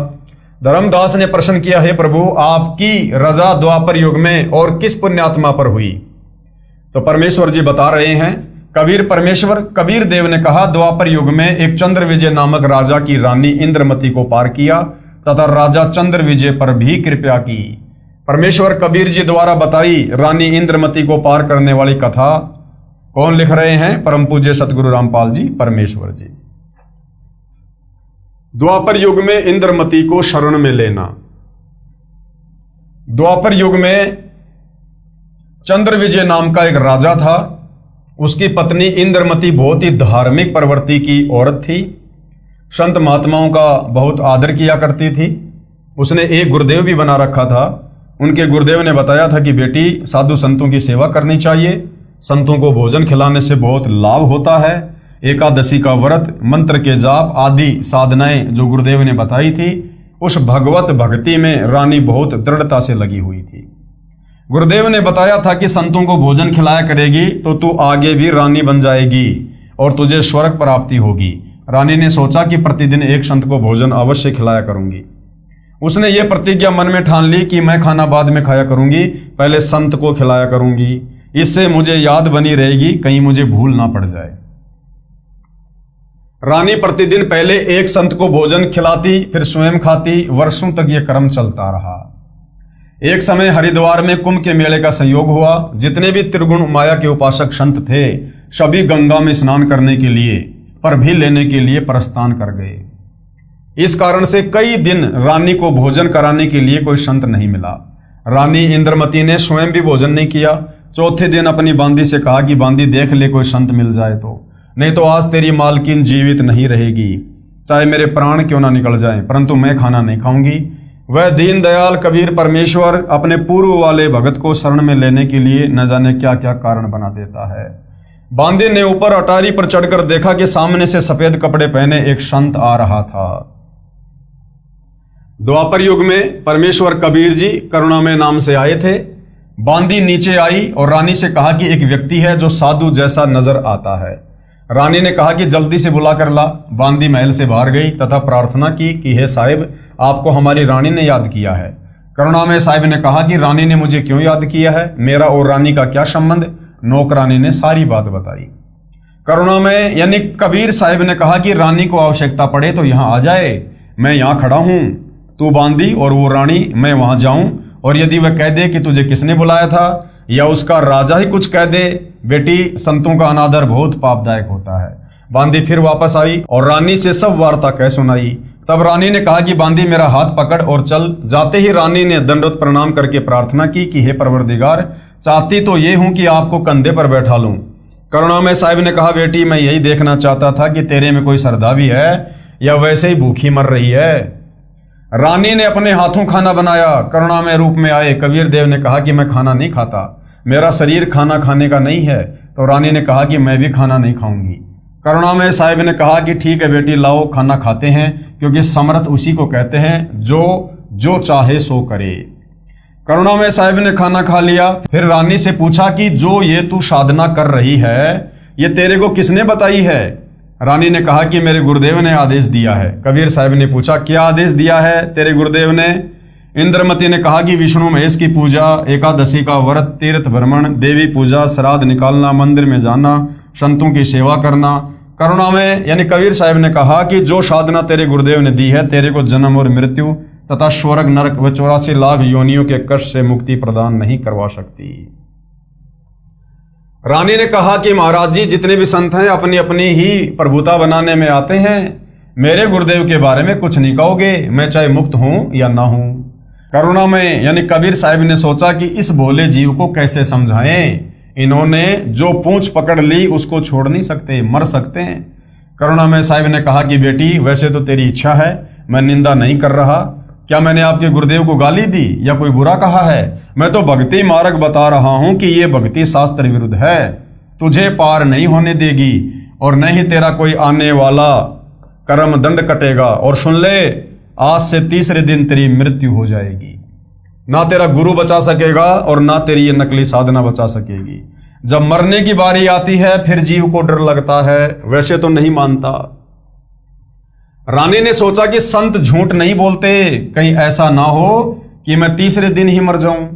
धर्मदास ने प्रश्न किया, हे प्रभु, आपकी रजा द्वापर युग में और किस पुण्यात्मा पर हुई? तो परमेश्वर जी बता रहे हैं, कबीर देव ने कहा, द्वापर युग में एक चंद्र विजय नामक राजा की रानी इंद्रमती को पार किया तथा राजा चंद्र विजय पर भी कृपा की। परमेश्वर कबीर जी द्वारा बताई रानी इंद्रमती को पार करने वाली कथा कौन लिख रहे हैं? परम पूज्य सतगुरु रामपाल जी परमेश्वर जी। द्वापर युग में इंद्रमती को शरण में लेना। द्वापर युग में चंद्र विजय नाम का एक राजा था। उसकी पत्नी इंद्रमती बहुत ही धार्मिक प्रवृत्ति की औरत थी। संत महात्माओं का बहुत आदर किया करती थी। उसने एक गुरुदेव भी बना रखा था। उनके गुरुदेव ने बताया था कि बेटी, साधु संतों की सेवा करनी चाहिए, संतों को भोजन खिलाने से बहुत लाभ होता है। एकादशी का व्रत, मंत्र के जाप आदि साधनाएं जो गुरुदेव ने बताई थी, उस भगवत भक्ति में रानी बहुत दृढ़ता से लगी हुई थी। गुरुदेव ने बताया था कि संतों को भोजन खिलाया करेगी तो तू आगे भी रानी बन जाएगी और तुझे स्वर्ग प्राप्ति होगी। रानी ने सोचा कि प्रतिदिन एक संत को भोजन अवश्य खिलाया करूंगी। उसने ये प्रतिज्ञा मन में ठान ली कि मैं खाना बाद में खाया करूंगी, पहले संत को खिलाया करूंगी, इससे मुझे याद बनी रहेगी, कहीं मुझे भूल ना पड़ जाए। रानी प्रतिदिन पहले एक संत को भोजन खिलाती, फिर स्वयं खाती। वर्षों तक यह क्रम चलता रहा। एक समय हरिद्वार में कुंभ के मेले का संयोग हुआ। जितने भी त्रिगुण माया के उपासक संत थे, सभी गंगा में स्नान करने के लिए, पर भी लेने के लिए प्रस्थान कर गए। इस कारण से कई दिन रानी को भोजन कराने के लिए कोई संत नहीं मिला। रानी इंद्रमती ने स्वयं भी भोजन नहीं किया। चौथे दिन अपनी बांदी से कहा कि बांदी, देख ले कोई संत मिल जाए तो, नहीं तो आज तेरी मालकिन जीवित नहीं रहेगी, चाहे मेरे प्राण क्यों ना निकल जाएं, परंतु मैं खाना नहीं खाऊंगी। वह दीन दयाल कबीर परमेश्वर अपने पूर्व वाले भगत को शरण में लेने के लिए न जाने क्या क्या कारण बना देता है। बांदी ने ऊपर अटारी पर चढ़कर देखा कि सामने से सफेद कपड़े पहने एक संत आ रहा था। द्वापर युग में परमेश्वर कबीर जी करुणामय नाम से आए थे। बांदी नीचे आई और रानी से कहा कि एक व्यक्ति है जो साधु जैसा नजर आता है। रानी ने कहा कि जल्दी से बुला कर ला। बांदी महल से बाहर गई तथा प्रार्थना की कि हे साहिब, आपको हमारी रानी ने याद किया है। करुणामय साहिब ने कहा कि रानी ने मुझे क्यों याद किया है, मेरा और रानी का क्या संबंध? नौकरानी ने सारी बात बताई। करुणामय यानी कबीर साहिब ने कहा कि रानी को आवश्यकता पड़े तो यहाँ आ जाए, मैं यहाँ खड़ा हूँ, तू बांदी और वो रानी, मैं वहां जाऊं, और यदि वह कह दे कि तुझे किसने बुलाया था या उसका राजा ही कुछ कह दे, बेटी, संतों का अनादर बहुत पापदायक होता है। बांदी फिर वापस आई और रानी से सब वार्ता कह सुनाई। तब रानी ने कहा कि बांदी, मेरा हाथ पकड़ और चल। जाते ही रानी ने दंडवत प्रणाम करके प्रार्थना की कि हे परवरदिगार, चाहती तो ये हूं कि आपको कंधे पर बैठा लूं। करुणामय साहिब ने कहा, बेटी, मैं यही देखना चाहता था कि तेरे में कोई श्रद्धा भी है या वैसे ही भूखी मर रही है। रानी ने अपने हाथों खाना बनाया। करुणामय रूप में आए कबीर देव ने कहा कि मैं खाना नहीं खाता, मेरा शरीर खाना खाने का नहीं है। तो रानी ने कहा कि मैं भी खाना नहीं खाऊंगी। करुणामय साहिब ने कहा कि ठीक है बेटी, लाओ खाना खाते हैं, क्योंकि समर्थ उसी को कहते हैं जो चाहे सो करे। करुणामय साहिब ने खाना खा लिया। फिर रानी से पूछा कि जो ये तू साधना कर रही है, ये तेरे को किसने बताई है? रानी ने कहा कि मेरे गुरुदेव ने आदेश दिया है। कबीर साहिब ने पूछा, क्या आदेश दिया है तेरे गुरुदेव ने? इंद्रमती ने कहा कि विष्णु महेश की पूजा, एकादशी का व्रत, तीर्थ भ्रमण, देवी पूजा, श्राद्ध निकालना, मंदिर में जाना, संतों की सेवा करना। करुणा में यानी कबीर साहब ने कहा कि जो साधना तेरे गुरुदेव ने दी है तेरे को जन्म और मृत्यु तथा स्वर्ग नरक व 84 लाख योनियों के कष्ट से मुक्ति प्रदान नहीं करवा सकती। रानी ने कहा कि महाराज जी जितने भी संत हैं अपनी अपनी ही प्रभुता बनाने में आते हैं, मेरे गुरुदेव के बारे में कुछ नहीं कहोगे, मैं चाहे मुक्त हूं या ना हूं। करुणा में यानी कबीर साहब ने सोचा कि इस भोले जीव को कैसे समझाएं। इन्होंने जो पूंछ पकड़ ली उसको छोड़ नहीं सकते, मर सकते हैं। करुणा में साहब ने कहा कि बेटी वैसे तो तेरी इच्छा है, मैं निंदा नहीं कर रहा। क्या मैंने आपके गुरुदेव को गाली दी या कोई बुरा कहा है? मैं तो भक्ति मार्ग बता रहा हूं कि ये भक्ति शास्त्र विरुद्ध है, तुझे पार नहीं होने देगी और न ही तेरा कोई आने वाला कर्म दंड कटेगा। और सुन ले, आज से तीसरे दिन तेरी मृत्यु हो जाएगी। ना तेरा गुरु बचा सकेगा और ना तेरी ये नकली साधना बचा सकेगी। जब मरने की बारी आती है फिर जीव को डर लगता है, वैसे तो नहीं मानता। रानी ने सोचा कि संत झूठ नहीं बोलते, कहीं ऐसा ना हो कि मैं तीसरे दिन ही मर जाऊं।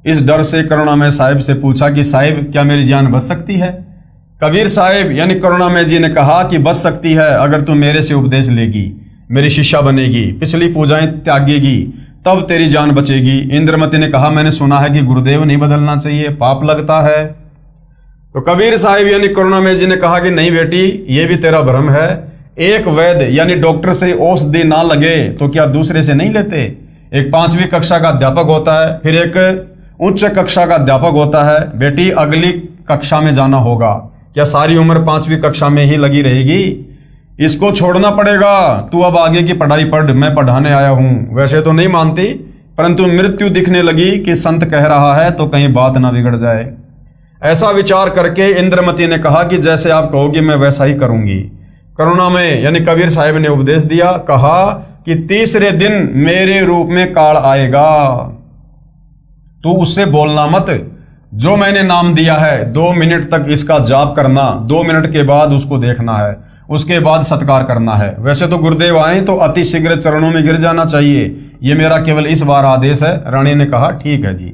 इस डर से करुणा में साहिब से पूछा कि साहिब क्या मेरी जान बच सकती है? कबीर साहिब यानी करुणा में जी ने कहा कि बच सकती है अगर तू मेरे से उपदेश लेगी, मेरी शिष्या बनेगी, पिछली पूजाएं त्यागेगी, तब तेरी जान बचेगी। इंद्रमती ने कहा मैंने सुना है कि गुरुदेव नहीं बदलना चाहिए, पाप लगता है। तो कबीर साहिब यानी करुणा में जी ने कहा कि नहीं बेटी, ये भी तेरा भ्रम है। एक वैद्य यानी डॉक्टर से औषधि ना लगे तो क्या दूसरे से नहीं लेते? एक 5वीं कक्षा का अध्यापक होता है, फिर एक उच्च कक्षा का अध्यापक होता है। बेटी अगली कक्षा में जाना होगा, क्या सारी उम्र 5वीं कक्षा में ही लगी रहेगी? इसको छोड़ना पड़ेगा, तू अब आगे की पढ़ाई पढ़, मैं पढ़ाने आया हूं। वैसे तो नहीं मानती, परंतु मृत्यु दिखने लगी कि संत कह रहा है तो कहीं बात ना बिगड़ जाए। ऐसा विचार करके इंद्रमती ने कहा कि जैसे आप कहोगे मैं वैसा ही करूंगी। करुणा में यानी कबीर साहिब ने उपदेश दिया, कहा कि तीसरे दिन मेरे रूप में काल आएगा, तू उससे बोलना मत। जो मैंने नाम दिया है 2 मिनट तक इसका जाप करना, 2 मिनट के बाद उसको देखना है, उसके बाद सत्कार करना है। वैसे तो गुरुदेव आए तो अति शीघ्र चरणों में गिर जाना चाहिए, ये मेरा केवल इस बार आदेश है। रानी ने कहा ठीक है जी।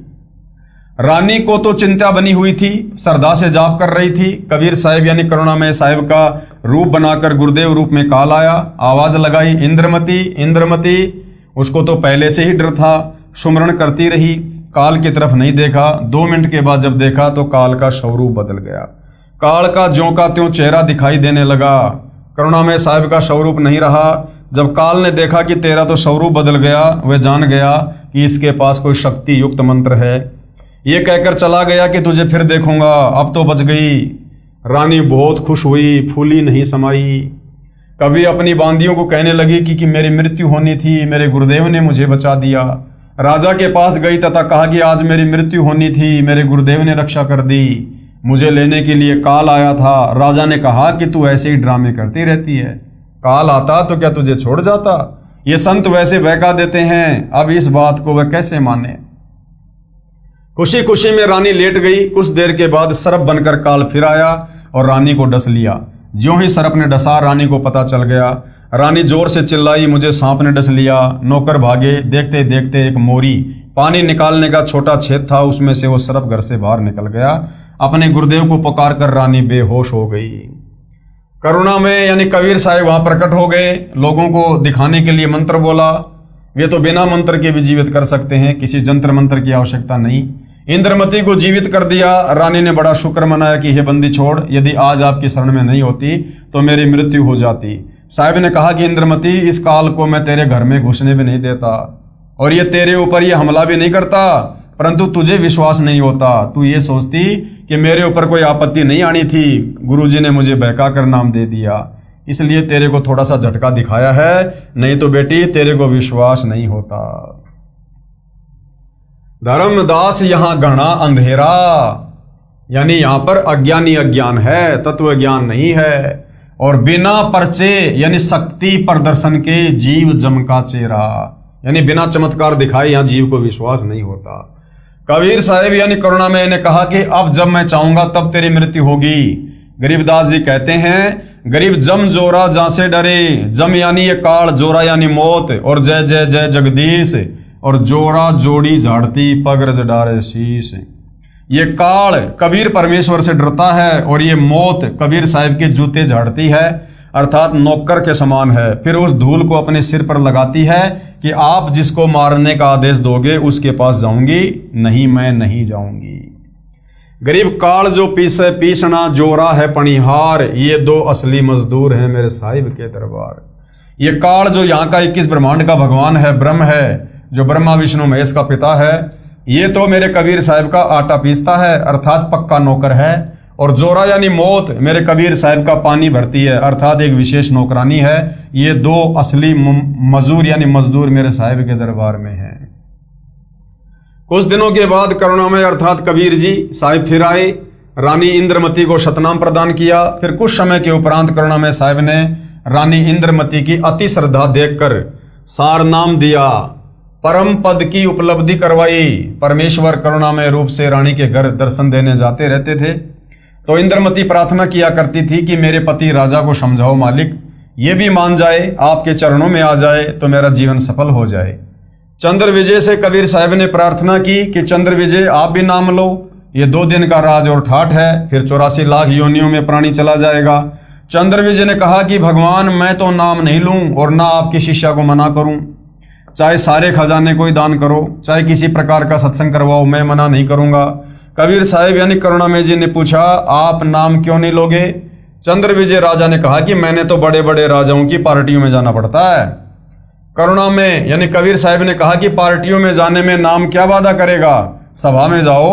रानी को तो चिंता बनी हुई थी, श्रद्धा से जाप कर रही थी। कबीर साहिब यानी करुणामय साहिब का रूप बनाकर गुरुदेव रूप में काल आया, आवाज लगाई इंद्रमती इंद्रमती। उसको तो पहले से ही डर था, सुमरण करती रही, काल की तरफ नहीं देखा। 2 मिनट के बाद जब देखा तो काल का स्वरूप बदल गया, काल का ज्यों का त्यों चेहरा दिखाई देने लगा। करुणामय साहिब का स्वरूप नहीं रहा। जब काल ने देखा कि तेरा तो स्वरूप बदल गया, वह जान गया कि इसके पास कोई शक्ति युक्त मंत्र है। ये कहकर चला गया कि तुझे फिर देखूंगा, अब तो बच गई। रानी बहुत खुश हुई, फूली नहीं समाई। कभी अपनी बांदियों को कहने लगी कि मेरी मृत्यु होनी थी, मेरे गुरुदेव ने मुझे बचा दिया। राजा के पास गई तथा कहा कि आज मेरी मृत्यु होनी थी, मेरे गुरुदेव ने रक्षा कर दी, मुझे लेने के लिए काल आया था। राजा ने कहा कि तू ऐसे ही ड्रामे करती रहती है, काल आता तो क्या तुझे छोड़ जाता? ये संत वैसे बहका देते हैं, अब इस बात को वह कैसे माने। खुशी खुशी में रानी लेट गई। कुछ देर के बाद सर्प बनकर काल फिर आया और रानी को डस लिया। ज्यों ही सर्प ने डसा, रानी को पता चल गया। रानी जोर से चिल्लाई, मुझे सांप ने डस लिया। नौकर भागे। देखते देखते एक मोरी पानी निकालने का छोटा छेद था, उसमें से वो सर्प घर से बाहर निकल गया। अपने गुरुदेव को पुकार कर रानी बेहोश हो गई। करुणा में यानी कबीर साहिब वहां प्रकट हो गए, लोगों को दिखाने के लिए मंत्र बोला। वे तो बिना मंत्र के भी जीवित कर सकते हैं, किसी जंत्र मंत्र की आवश्यकता नहीं। इंद्रमती को जीवित कर दिया। रानी ने बड़ा शुक्र मनाया कि हे बंदी छोड़, यदि आज आपकी शरण में नहीं होती तो मेरी मृत्यु हो जाती। साहिब ने कहा कि इंद्रमती, इस काल को मैं तेरे घर में घुसने भी नहीं देता और ये तेरे ऊपर ये हमला भी नहीं करता, परंतु तुझे विश्वास नहीं होता। तू ये सोचती कि मेरे ऊपर कोई आपत्ति नहीं आनी थी, गुरुजी ने मुझे बहका कर नाम दे दिया, इसलिए तेरे को थोड़ा सा झटका दिखाया है, नहीं तो बेटी तेरे को विश्वास नहीं होता। धर्मदास यहां घना अंधेरा, यानी यहां पर अज्ञानी अज्ञान है, तत्व ज्ञान नहीं है। और बिना परचे यानी शक्ति प्रदर्शन के जीव जम का चेहरा, यानी बिना चमत्कार दिखाए यहां जीव को विश्वास नहीं होता। कबीर साहिब यानी करुणामय ने कहा कि अब जब मैं चाहूंगा तब तेरी मृत्यु होगी। गरीबदास जी कहते हैं, गरीब जम जोरा जहां से डरे। जम यानी ये काल, जोरा यानी मौत, और जय जय जय जगदीश, और जोरा जोड़ी झाड़ती पगरज डारे शीश। ये काल कबीर परमेश्वर से डरता है और ये मौत कबीर साहिब के जूते झाड़ती है। अर्थात नौकर के समान है। फिर उस धूल को अपने सिर पर लगाती है कि आप जिसको मारने का आदेश दोगे उसके पास जाऊंगी नहीं, मैं नहीं जाऊंगी। गरीब काल जो पीसे पीसना, जोरा है पणिहार, ये दो असली मजदूर हैं मेरे साहिब के दरबार। ये काल जो यहाँ का 21 ब्रह्मांड का भगवान है, ब्रह्म है, जो ब्रह्मा विष्णु महेश का पिता है, ये तो मेरे कबीर साहिब का आटा पीसता है, अर्थात पक्का नौकर है। और जोरा यानी मौत मेरे कबीर साहिब का पानी भरती है, अर्थात एक विशेष नौकरानी है। ये दो असली मजदूर यानी मजदूर मेरे साहिब के दरबार में हैं। कुछ दिनों के बाद करुणामय अर्थात कबीर जी साहिब फिर आए, रानी इंद्रमती को शतनाम प्रदान किया। फिर कुछ समय के उपरांत करुणामय साहिब ने रानी इंद्रमती की अति श्रद्धा देखकर सार नाम दिया, परम पद की उपलब्धि करवाई। परमेश्वर करुणामय रूप से रानी के घर दर्शन देने जाते रहते थे, तो इंद्रमती प्रार्थना किया करती थी कि मेरे पति राजा को समझाओ मालिक, ये भी मान जाए, आपके चरणों में आ जाए तो मेरा जीवन सफल हो जाए। चंद्र विजय से कबीर साहब ने प्रार्थना की कि चंद्र विजय आप भी नाम लो, ये 2 दिन का राज और ठाठ है, फिर 84 लाख योनियों में प्राणी चला जाएगा। चंद्र विजय ने कहा कि भगवान मैं तो नाम नहीं लूं और ना आपकी शिष्या को मना करूं, चाहे सारे खजाने को ही दान करो, चाहे किसी प्रकार का सत्संग करवाओ, मैं मना नहीं करूंगा। कबीर साहिब यानी करुणामय जी ने पूछा आप नाम क्यों नहीं लोगे? चंद्र विजय राजा ने कहा कि मैंने तो बड़े बड़े राजाओं की पार्टियों में जाना पड़ता है। करुणामय यानी कबीर साहिब ने कहा कि पार्टियों में जाने में नाम क्या वादा करेगा, सभा में जाओ,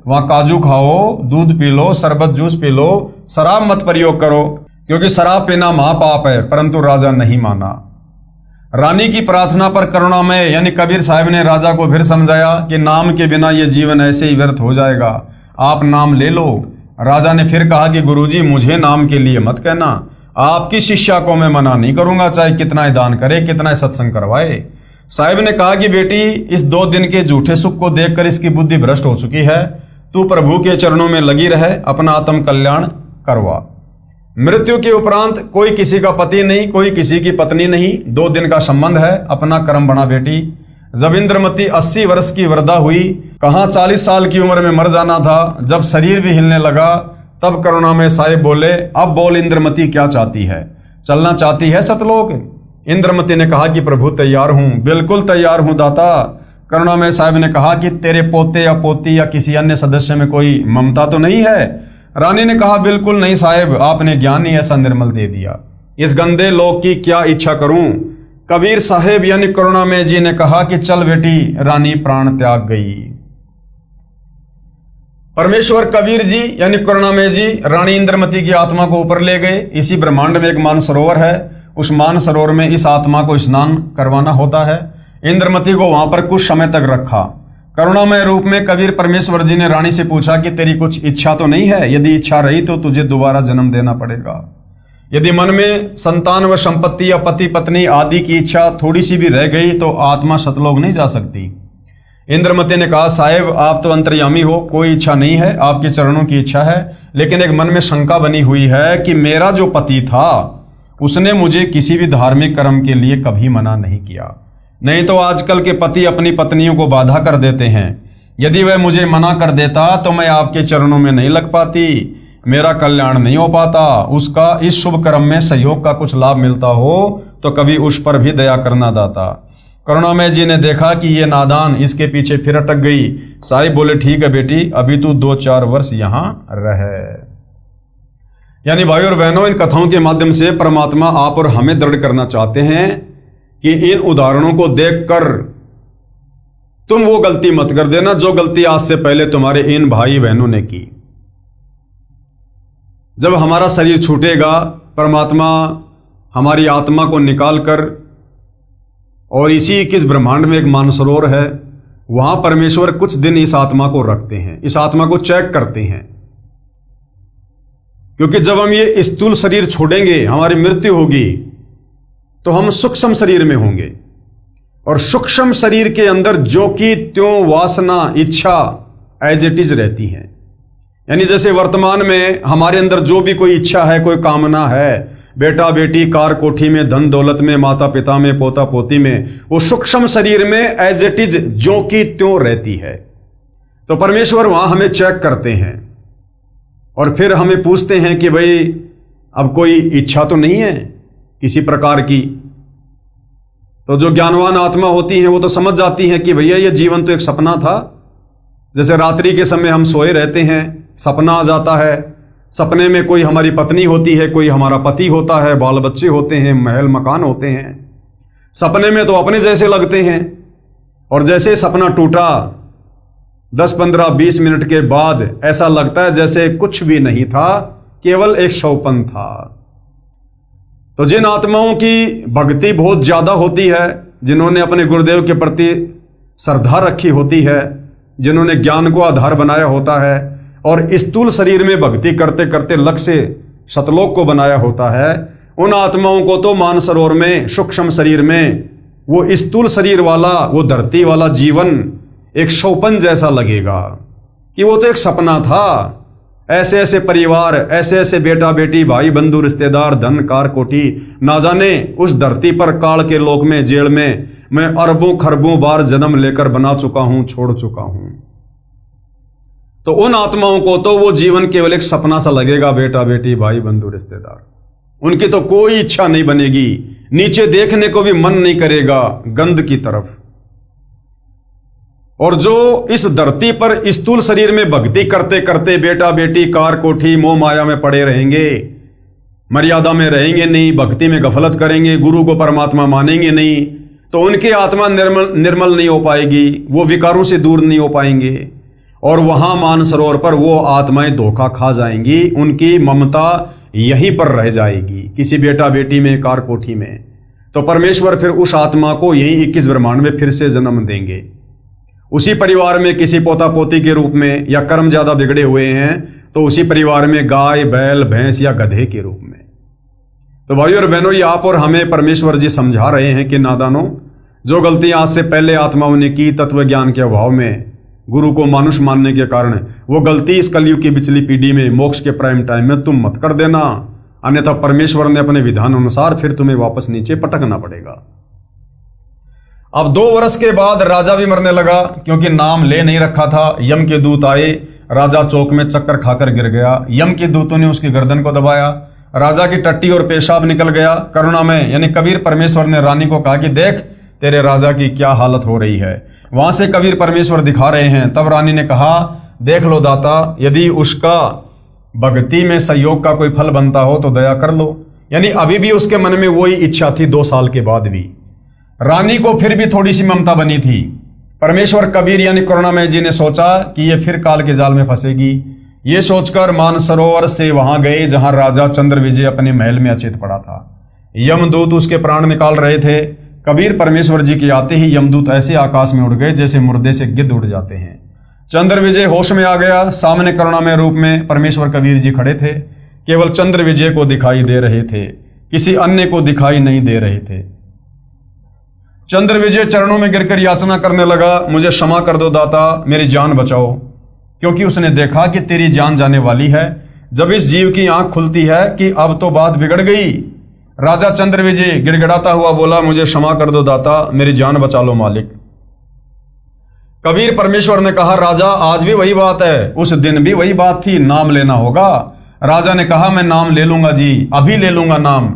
वहां काजू खाओ, दूध पी लो, शरबत जूस पी लो, शराब मत प्रयोग करो, क्योंकि शराब पीना महापाप है। परंतु राजा नहीं माना। रानी की प्रार्थना पर करुणामय यानी कबीर साहब ने राजा को फिर समझाया कि नाम के बिना ये जीवन ऐसे ही व्यर्थ हो जाएगा, आप नाम ले लो। राजा ने फिर कहा कि गुरुजी मुझे नाम के लिए मत कहना, आपकी शिष्या को मैं मना नहीं करूंगा, चाहे कितना ही दान करे, कितना ही सत्संग करवाए। साहिब ने कहा कि बेटी इस 2 दिन के झूठे सुख को देखकर इसकी बुद्धि भ्रष्ट हो चुकी है, तू प्रभु के चरणों में लगी रहे, अपना आत्म कल्याण करवा। मृत्यु के उपरांत कोई किसी का पति नहीं, कोई किसी की पत्नी नहीं, 2 दिन का संबंध है, अपना कर्म बना बेटी। जब इंद्रमती 80 वर्ष की वृद्धा हुई, कहाँ 40 साल की उम्र में मर जाना था, जब शरीर भी हिलने लगा, तब करुणामय साहिब बोले अब बोल इंद्रमती क्या चाहती है, चलना चाहती है सतलोक? इंद्रमती ने कहा कि प्रभु तैयार हूं, बिल्कुल तैयार हूं दाता। करुणामय साहिब ने कहा कि तेरे पोते या पोती या किसी अन्य सदस्य में कोई ममता तो नहीं है? रानी ने कहा बिल्कुल नहीं साहिब, आपने ज्ञान ही ऐसा निर्मल दे दिया, इस गंदे लोक की क्या इच्छा करूं? कबीर साहेब यानी करुणामय जी ने कहा कि चल बेटी। रानी प्राण त्याग गई। परमेश्वर कबीर जी यानी करुणामय जी रानी इंद्रमती की आत्मा को ऊपर ले गए। इसी ब्रह्मांड में एक मानसरोवर है, उस मानसरोवर में इस आत्मा को स्नान करवाना होता है। इंद्रमती को वहां पर कुछ समय तक रखा। करुणामय रूप में कबीर परमेश्वर जी ने रानी से पूछा कि तेरी कुछ इच्छा तो नहीं है? यदि इच्छा रही तो तुझे दोबारा जन्म देना पड़ेगा। यदि मन में संतान व संपत्ति या पति पत्नी आदि की इच्छा थोड़ी सी भी रह गई तो आत्मा सतलोक नहीं जा सकती। इंद्रमती ने कहा साहेब आप तो अंतर्यामी हो, कोई इच्छा नहीं है, आपके चरणों की इच्छा है, लेकिन एक मन में शंका बनी हुई है कि मेरा जो पति था उसने मुझे किसी भी धार्मिक कर्म के लिए कभी मना नहीं किया। नहीं तो आजकल के पति अपनी पत्नियों को बाधा कर देते हैं। यदि वह मुझे मना कर देता तो मैं आपके चरणों में नहीं लग पाती, मेरा कल्याण नहीं हो पाता। उसका इस शुभ कर्म में सहयोग का कुछ लाभ मिलता हो तो कभी उस पर भी दया करना दाता। करुणामय जी ने देखा कि ये नादान इसके पीछे फिर अटक गई। साहिब बोले ठीक है बेटी, अभी तू 2-4 वर्ष यहां रहे। यानी भाई और बहनों, इन कथाओं के माध्यम से परमात्मा आप और हमें दृढ़ करना चाहते हैं कि इन उदाहरणों को देखकर तुम वो गलती मत कर देना जो गलती आज से पहले तुम्हारे इन भाई बहनों ने की। जब हमारा शरीर छूटेगा, परमात्मा हमारी आत्मा को निकालकर, और इसी 21 ब्रह्मांड में एक मानसरोवर है, वहां परमेश्वर कुछ दिन इस आत्मा को रखते हैं, इस आत्मा को चेक करते हैं। क्योंकि जब हम ये स्थूल शरीर छोड़ेंगे, हमारी मृत्यु होगी, तो हम सूक्ष्म शरीर में होंगे, और सूक्ष्म शरीर के अंदर जो कि त्यों वासना इच्छा एज इट इज रहती हैं। यानी जैसे वर्तमान में हमारे अंदर जो भी कोई इच्छा है, कोई कामना है, बेटा बेटी, कार कोठी में, धन दौलत में, माता पिता में, पोता पोती में, वो सूक्ष्म शरीर में एज इट इज जो कि त्यों रहती है। तो परमेश्वर वहां हमें चेक करते हैं और फिर हमें पूछते हैं कि भाई अब कोई इच्छा तो नहीं है? किसी प्रकार की। तो जो ज्ञानवान आत्मा होती हैं वो तो समझ जाती हैं कि भैया ये जीवन तो एक सपना था। जैसे रात्रि के समय हम सोए रहते हैं, सपना आ जाता है, सपने में कोई हमारी पत्नी होती है, कोई हमारा पति होता है, बाल बच्चे होते हैं, महल मकान होते हैं, सपने में तो अपने जैसे लगते हैं। और जैसे सपना टूटा 10-15-20 मिनट के बाद ऐसा लगता है जैसे कुछ भी नहीं था, केवल एक शवपन था। तो जिन आत्माओं की भक्ति बहुत ज्यादा होती है, जिन्होंने अपने गुरुदेव के प्रति श्रद्धा रखी होती है, जिन्होंने ज्ञान को आधार बनाया होता है और स्थूल शरीर में भक्ति करते करते लक्ष्य सतलोक को बनाया होता है, उन आत्माओं को तो मानसरोवर में सूक्ष्म शरीर में वो स्थूल शरीर वाला, वो धरती वाला जीवन एक शौपन जैसा लगेगा कि वो तो एक सपना था। ऐसे ऐसे परिवार, ऐसे ऐसे बेटा बेटी, भाई बंधु, रिश्तेदार, धन कार कोठी, ना जाने उस धरती पर काल के लोक में, जेल में मैं अरबों खरबों बार जन्म लेकर बना चुका हूं, छोड़ चुका हूं। तो उन आत्माओं को तो वो जीवन केवल एक सपना सा लगेगा, बेटा बेटी, भाई बंधु, रिश्तेदार। उनकी तो कोई इच्छा नहीं बनेगी, नीचे देखने को भी मन नहीं करेगा, गंध की तरफ। और जो इस धरती पर स्थूल शरीर में भक्ति करते करते बेटा बेटी, कार कोठी, मोह माया में पड़े रहेंगे, मर्यादा में रहेंगे नहीं, भक्ति में गफलत करेंगे, गुरु को परमात्मा मानेंगे नहीं, तो उनकी आत्मा निर्मल नहीं हो पाएगी, वो विकारों से दूर नहीं हो पाएंगे और वहां मानसरोवर पर वो आत्माएं धोखा खा जाएंगी। उनकी ममता यहीं पर रह जाएगी, किसी बेटा बेटी में, कार कोठी में। तो परमेश्वर फिर उस आत्मा को यही 21 ब्रह्मांड में फिर से जन्म देंगे, उसी परिवार में किसी पोता पोती के रूप में, या कर्म ज्यादा बिगड़े हुए हैं तो उसी परिवार में गाय, बैल, भैंस या गधे के रूप में। तो भाइयों और बहनों, ये आप और हमें परमेश्वर जी समझा रहे हैं कि नादानों, जो गलतियां आज से पहले आत्माओं ने की तत्व ज्ञान के अभाव में, गुरु को मानुष मानने के कारण, वो गलती इस कलयुग की पिछली पीढ़ी में, मोक्ष के प्राइम टाइम में तुम मत कर देना, अन्यथा परमेश्वर ने अपने विधान अनुसार फिर तुम्हें वापस नीचे पटकना पड़ेगा। अब 2 वर्ष के बाद राजा भी मरने लगा, क्योंकि नाम ले नहीं रखा था। यम के दूत आए, राजा चौक में चक्कर खाकर गिर गया। यम के दूतों ने उसकी गर्दन को दबाया, राजा की टट्टी और पेशाब निकल गया। करुणा में यानी कबीर परमेश्वर ने रानी को कहा कि देख तेरे राजा की क्या हालत हो रही है। वहां से कबीर परमेश्वर दिखा रहे हैं। तब रानी ने कहा, देख लो दाता, यदि उसका भक्ति में सहयोग का कोई फल बनता हो तो दया कर लो। यानी अभी भी उसके मन में वही इच्छा थी 2 साल के बाद भी। रानी को फिर भी थोड़ी सी ममता बनी थी। परमेश्वर कबीर यानी करुणामय जी ने सोचा कि ये फिर काल के जाल में फंसेगी। ये सोचकर मानसरोवर से वहां गए जहां राजा चंद्र विजय अपने महल में अचेत पड़ा था। यमदूत उसके प्राण निकाल रहे थे। कबीर परमेश्वर जी के आते ही यमदूत ऐसे आकाश में उड़ गए जैसे मुर्दे से गिद्ध उड़ जाते हैं। चंद्र विजय होश में आ गया। सामने करुणामय रूप में परमेश्वर कबीर जी खड़े थे। केवल चंद्र विजय को दिखाई दे रहे थे, किसी अन्य को दिखाई नहीं दे रहे थे। चंद्र विजय चरणों में गिरकर याचना करने लगा, मुझे क्षमा कर दो दाता, मेरी जान बचाओ, क्योंकि उसने देखा कि तेरी जान जाने वाली है। जब इस जीव की आंख खुलती है कि अब तो बात बिगड़ गई। राजा चंद्र विजय गिड़गिड़ाता हुआ बोला, मुझे क्षमा कर दो दाता, मेरी जान बचा लो मालिक। कबीर परमेश्वर ने कहा, राजा आज भी वही बात है, उस दिन भी वही बात थी, नाम लेना होगा। राजा ने कहा, मैं नाम ले लूंगा जी, अभी ले लूंगा नाम।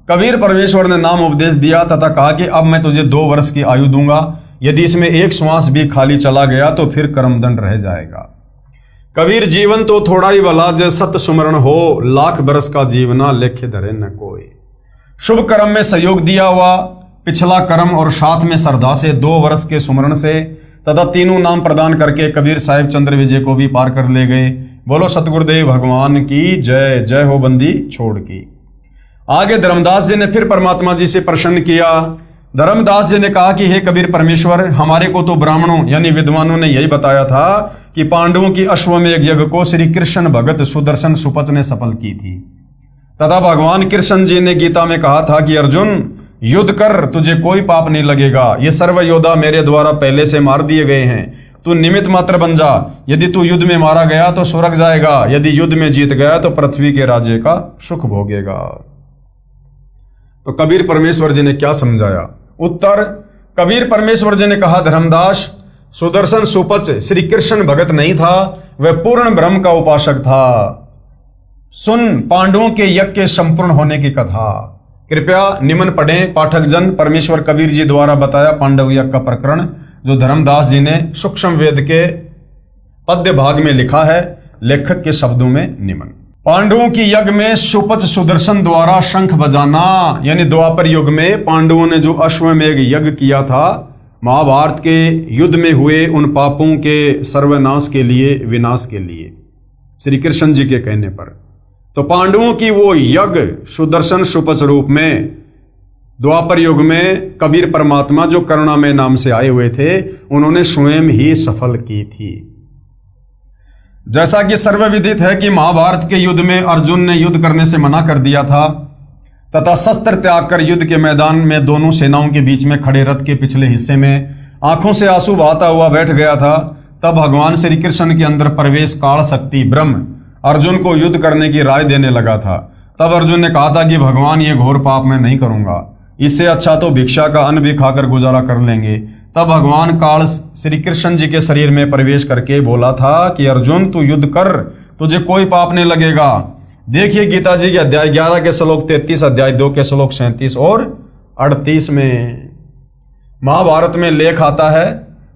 कबीर परमेश्वर ने नाम उपदेश दिया तथा कहा कि अब मैं तुझे 2 वर्ष की आयु दूंगा, यदि इसमें एक श्वास भी खाली चला गया तो फिर कर्मदंड रह जाएगा। कबीर जीवन तो थोड़ा ही भला, जय सत सुमरण हो, लाख बरस का जीवना लेखे धरे न कोई। शुभ कर्म में सहयोग दिया हुआ, पिछला कर्म और साथ में श्रद्धा से 2 वर्ष के सुमरण से तथा 3 नाम प्रदान करके कबीर साहिब चंद्र विजय को भी पार कर ले गए। बोलो सतगुरुदेव भगवान की जय। जय हो बंदी छोड़ की। आगे धर्मदास जी ने फिर परमात्मा जी से प्रश्न किया। धर्मदास जी ने कहा कि हे कबीर परमेश्वर, हमारे को तो ब्राह्मणों यानी विद्वानों ने यही बताया था कि पांडवों की अश्वमेध यज्ञ को श्री कृष्ण भगत सुदर्शन सुपच ने सफल की थी तथा भगवान कृष्ण जी ने गीता में कहा था कि अर्जुन युद्ध कर, तुझे कोई पाप नहीं लगेगा। ये सर्व योद्धा मेरे द्वारा पहले से मार दिए गए हैं, तू निमित्त मात्र बन जा। यदि तू युद्ध में मारा गया तो स्वर्ग जाएगा, यदि युद्ध में जीत गया तो पृथ्वी के राज्य का सुख भोगेगा। तो कबीर परमेश्वर जी ने क्या समझाया? उत्तर, कबीर परमेश्वर जी ने कहा, धर्मदास, सुदर्शन सुपच श्री कृष्ण भगत नहीं था, वह पूर्ण ब्रह्म का उपासक था। सुन पांडवों के यज्ञ के संपूर्ण होने की कथा। कृपया निम्न पढ़ें पाठक जन परमेश्वर कबीर जी द्वारा बताया पांडव यज्ञ का प्रकरण, जो धर्मदास जी ने सूक्ष्म वेद के पद्य भाग में लिखा है, लेखक के शब्दों में निम्न। पांडवों की यज्ञ में सुपच सुदर्शन द्वारा शंख बजाना, यानी द्वापर युग में पांडवों ने जो अश्वमेध यज्ञ किया था, महाभारत के युद्ध में हुए उन पापों के सर्वनाश के लिए, विनाश के लिए, श्री कृष्ण जी के कहने पर। तो पांडवों की वो यज्ञ सुदर्शन सुपच रूप में द्वापर युग में कबीर परमात्मा जो करुणामय नाम से आए हुए थे, उन्होंने स्वयं ही सफल की थी। जैसा कि सर्वविदित है कि महाभारत के युद्ध में अर्जुन ने युद्ध करने से मना कर दिया था तथा शस्त्र त्याग कर युद्ध के मैदान में दोनों सेनाओं के बीच में खड़े रथ के पिछले हिस्से में आंखों से आंसू बहाता हुआ बैठ गया था, तब भगवान श्री कृष्ण के अंदर प्रवेश काल शक्ति ब्रह्म अर्जुन को युद्ध करने की राय देने लगा था। तब अर्जुन ने कहा था कि भगवान, ये घोर पाप मैं नहीं करूंगा, इससे अच्छा तो भिक्षा का अन्न भी खाकर गुजारा कर लेंगे। तब भगवान काल श्री कृष्ण जी के शरीर में प्रवेश करके बोला था कि अर्जुन, तू युद्ध कर, तुझे कोई पाप नहीं लगेगा। देखिए गीता जी के अध्याय 11 के श्लोक 33, अध्याय 2 के श्लोक 37 और 38 में महाभारत में लेख आता है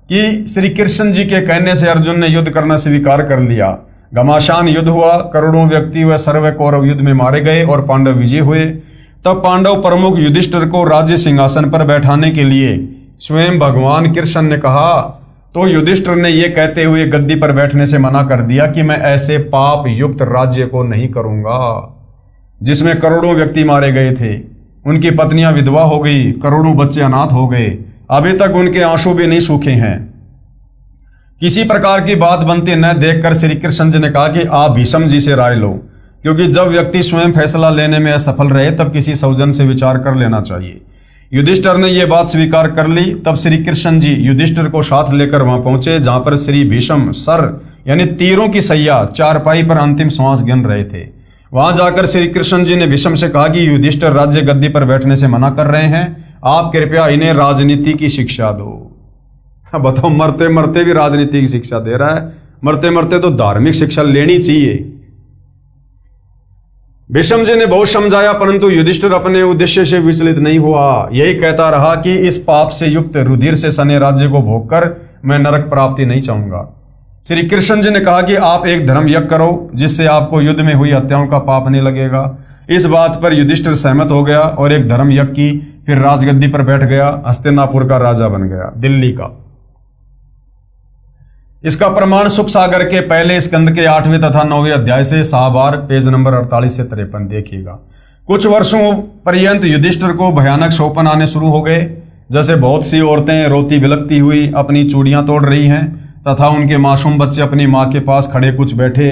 कि श्री कृष्ण जी के कहने से अर्जुन ने युद्ध करना स्वीकार कर लिया। घमासान युद्ध हुआ, करोड़ों व्यक्ति व सर्व कौरव युद्ध में मारे गए और पांडव विजय हुए। तब पांडव प्रमुख युधिष्ठिर को राज्य सिंहासन पर बैठाने के लिए स्वयं भगवान कृष्ण ने कहा, तो युधिष्ठिर ने यह कहते हुए गद्दी पर बैठने से मना कर दिया कि मैं ऐसे पाप युक्त राज्य को नहीं करूंगा जिसमें करोड़ों व्यक्ति मारे गए थे, उनकी पत्नियां विधवा हो गई, करोड़ों बच्चे अनाथ हो गए, अभी तक उनके आंसू भी नहीं सूखे हैं। किसी प्रकार की बात बनती न देखकर श्री कृष्ण जी ने कहा कि आप भीष्म जी से राय लो, क्योंकि जब व्यक्ति स्वयं फैसला लेने में असफल रहे तब किसी सौजन से विचार कर लेना चाहिए। युधिष्ठिर ने यह बात स्वीकार कर ली। तब श्री कृष्ण जी युधिष्ठिर को साथ लेकर वहां पहुंचे जहां पर श्री भीष्म सर यानी तीरों की सैया चारपाई पर अंतिम श्वास गिन रहे थे। वहां जाकर श्री कृष्ण जी ने भीष्म से कहा कि युधिष्ठिर राज्य गद्दी पर बैठने से मना कर रहे हैं, आप कृपया इन्हें राजनीति की शिक्षा दो। बताओ, मरते मरते भी राजनीति की शिक्षा दे रहा है, मरते मरते तो धार्मिक शिक्षा लेनी चाहिए। भीष्म जी ने बहुत समझाया, परंतु युधिष्ठिर अपने उद्देश्य से विचलित नहीं हुआ। यही कहता रहा कि इस पाप से युक्त रुधिर से सने राज्य को भोगकर मैं नरक प्राप्ति नहीं चाहूंगा। श्री कृष्ण जी ने कहा कि आप एक धर्म यज्ञ करो जिससे आपको युद्ध में हुई हत्याओं का पाप नहीं लगेगा। इस बात पर युधिष्ठिर सहमत हो गया और एक धर्म यज्ञ की, फिर राजगद्दी पर बैठ गया, हस्तिनापुर का राजा बन गया, दिल्ली का। इसका प्रमाण सुख सागर के पहले स्कंद के 8वें तथा 9वें अध्याय से शाहबार पेज नंबर 48 से 53 देखिएगा। कुछ वर्षों पर्यंत युधिष्ठिर को भयानक शोपन आने शुरू हो गए, जैसे बहुत सी औरतें रोती बिलखती हुई अपनी चूड़ियां तोड़ रही हैं तथा उनके मासूम बच्चे अपनी मां के पास खड़े कुछ बैठे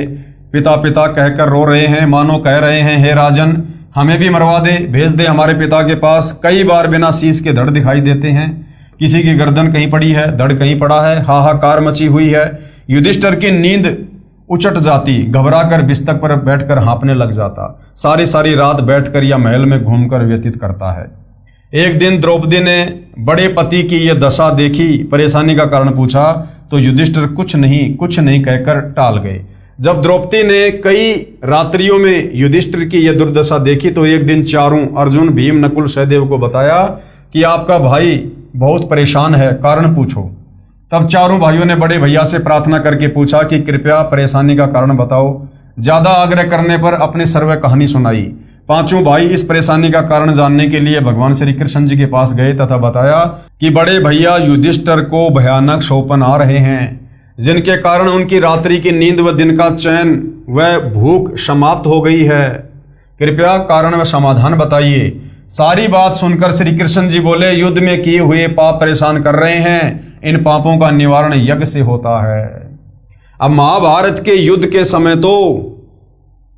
पिता पिता कहकर रो रहे हैं, मानो कह रहे हैं, हे राजन, हमें भी मरवा दे, भेज दे हमारे पिता के पास। कई बार बिना शीश के धड़ दिखाई देते हैं, किसी की गर्दन कहीं पड़ी है, धड़ कहीं पड़ा है, हाहाकार मची हुई है। युधिष्ठिर की नींद उचट जाती, घबराकर बिस्तर पर बैठकर हाँफने लग जाता, सारी सारी रात बैठकर या महल में घूमकर व्यतीत करता है। एक दिन द्रौपदी ने बड़े पति की यह दशा देखी, परेशानी का कारण पूछा तो युधिष्ठिर कुछ नहीं कहकर टाल गए। जब द्रौपदी ने कई रात्रियों में युधिष्ठिर की यह दुर्दशा देखी तो एक दिन चारों अर्जुन, भीम, नकुल, सहदेव को बताया कि आपका भाई बहुत परेशान है, कारण पूछो। तब चारों भाइयों ने बड़े भैया से प्रार्थना करके पूछा कि कृपया परेशानी का कारण बताओ। ज्यादा आग्रह करने पर अपनी सर्व कहानी सुनाई। पांचों भाई इस परेशानी का कारण जानने के लिए भगवान श्री कृष्ण जी के पास गए तथा बताया कि बड़े भैया युधिष्ठिर को भयानक शोपन आ रहे हैं, जिनके कारण उनकी रात्रि की नींद व दिन का चैन व भूख समाप्त हो गई है। कृपया कारण व समाधान बताइए। सारी बात सुनकर श्री कृष्ण जी बोले, युद्ध में किए हुए पाप परेशान कर रहे हैं, इन पापों का निवारण यज्ञ से होता है। अब महाभारत के युद्ध के समय तो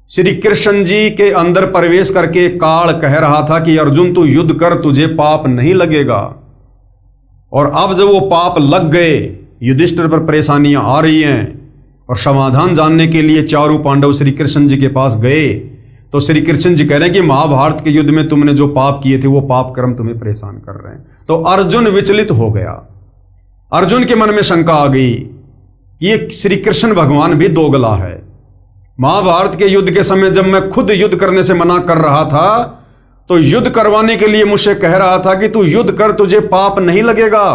श्री कृष्ण जी के अंदर प्रवेश करके काल कह रहा था कि अर्जुन तू युद्ध कर, तुझे पाप नहीं लगेगा। और अब जब वो पाप लग गए, युधिष्ठिर पर परेशानियां आ रही हैं और समाधान जानने के लिए चारों पांडव श्री कृष्ण जी के पास गए तो श्री कृष्ण जी कह रहे हैं कि महाभारत के युद्ध में तुमने जो पाप किए थे वो पाप कर्म तुम्हें परेशान कर रहे हैं। तो अर्जुन विचलित हो गया। अर्जुन के मन में शंका आ गई कि ये श्री कृष्ण भगवान भी दोगला है। महाभारत के युद्ध के समय जब मैं खुद युद्ध करने से मना कर रहा था तो युद्ध करवाने के लिए मुझसे कह रहा था कि तू युद्ध कर, तुझे पाप नहीं लगेगा।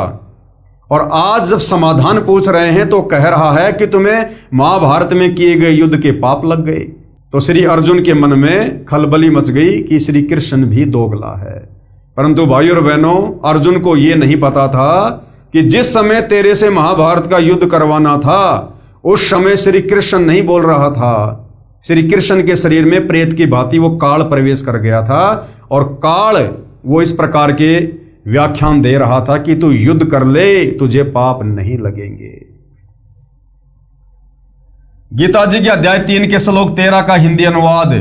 और आज जब समाधान पूछ रहे हैं तो कह रहा है कि तुम्हें महाभारत में किए गए युद्ध के पाप लग गए। तो श्री अर्जुन के मन में खलबली मच गई कि श्री कृष्ण भी दोगला है। परंतु भाइयों और बहनों, अर्जुन को यह नहीं पता था कि जिस समय तेरे से महाभारत का युद्ध करवाना था उस समय श्री कृष्ण नहीं बोल रहा था। श्री कृष्ण के शरीर में प्रेत की भांति वो काल प्रवेश कर गया था और काल वो इस प्रकार के व्याख्यान दे रहा था कि तू युद्ध कर ले, तुझे पाप नहीं लगेंगे। गीता जी के अध्याय 3 के श्लोक 13 का हिंदी अनुवाद,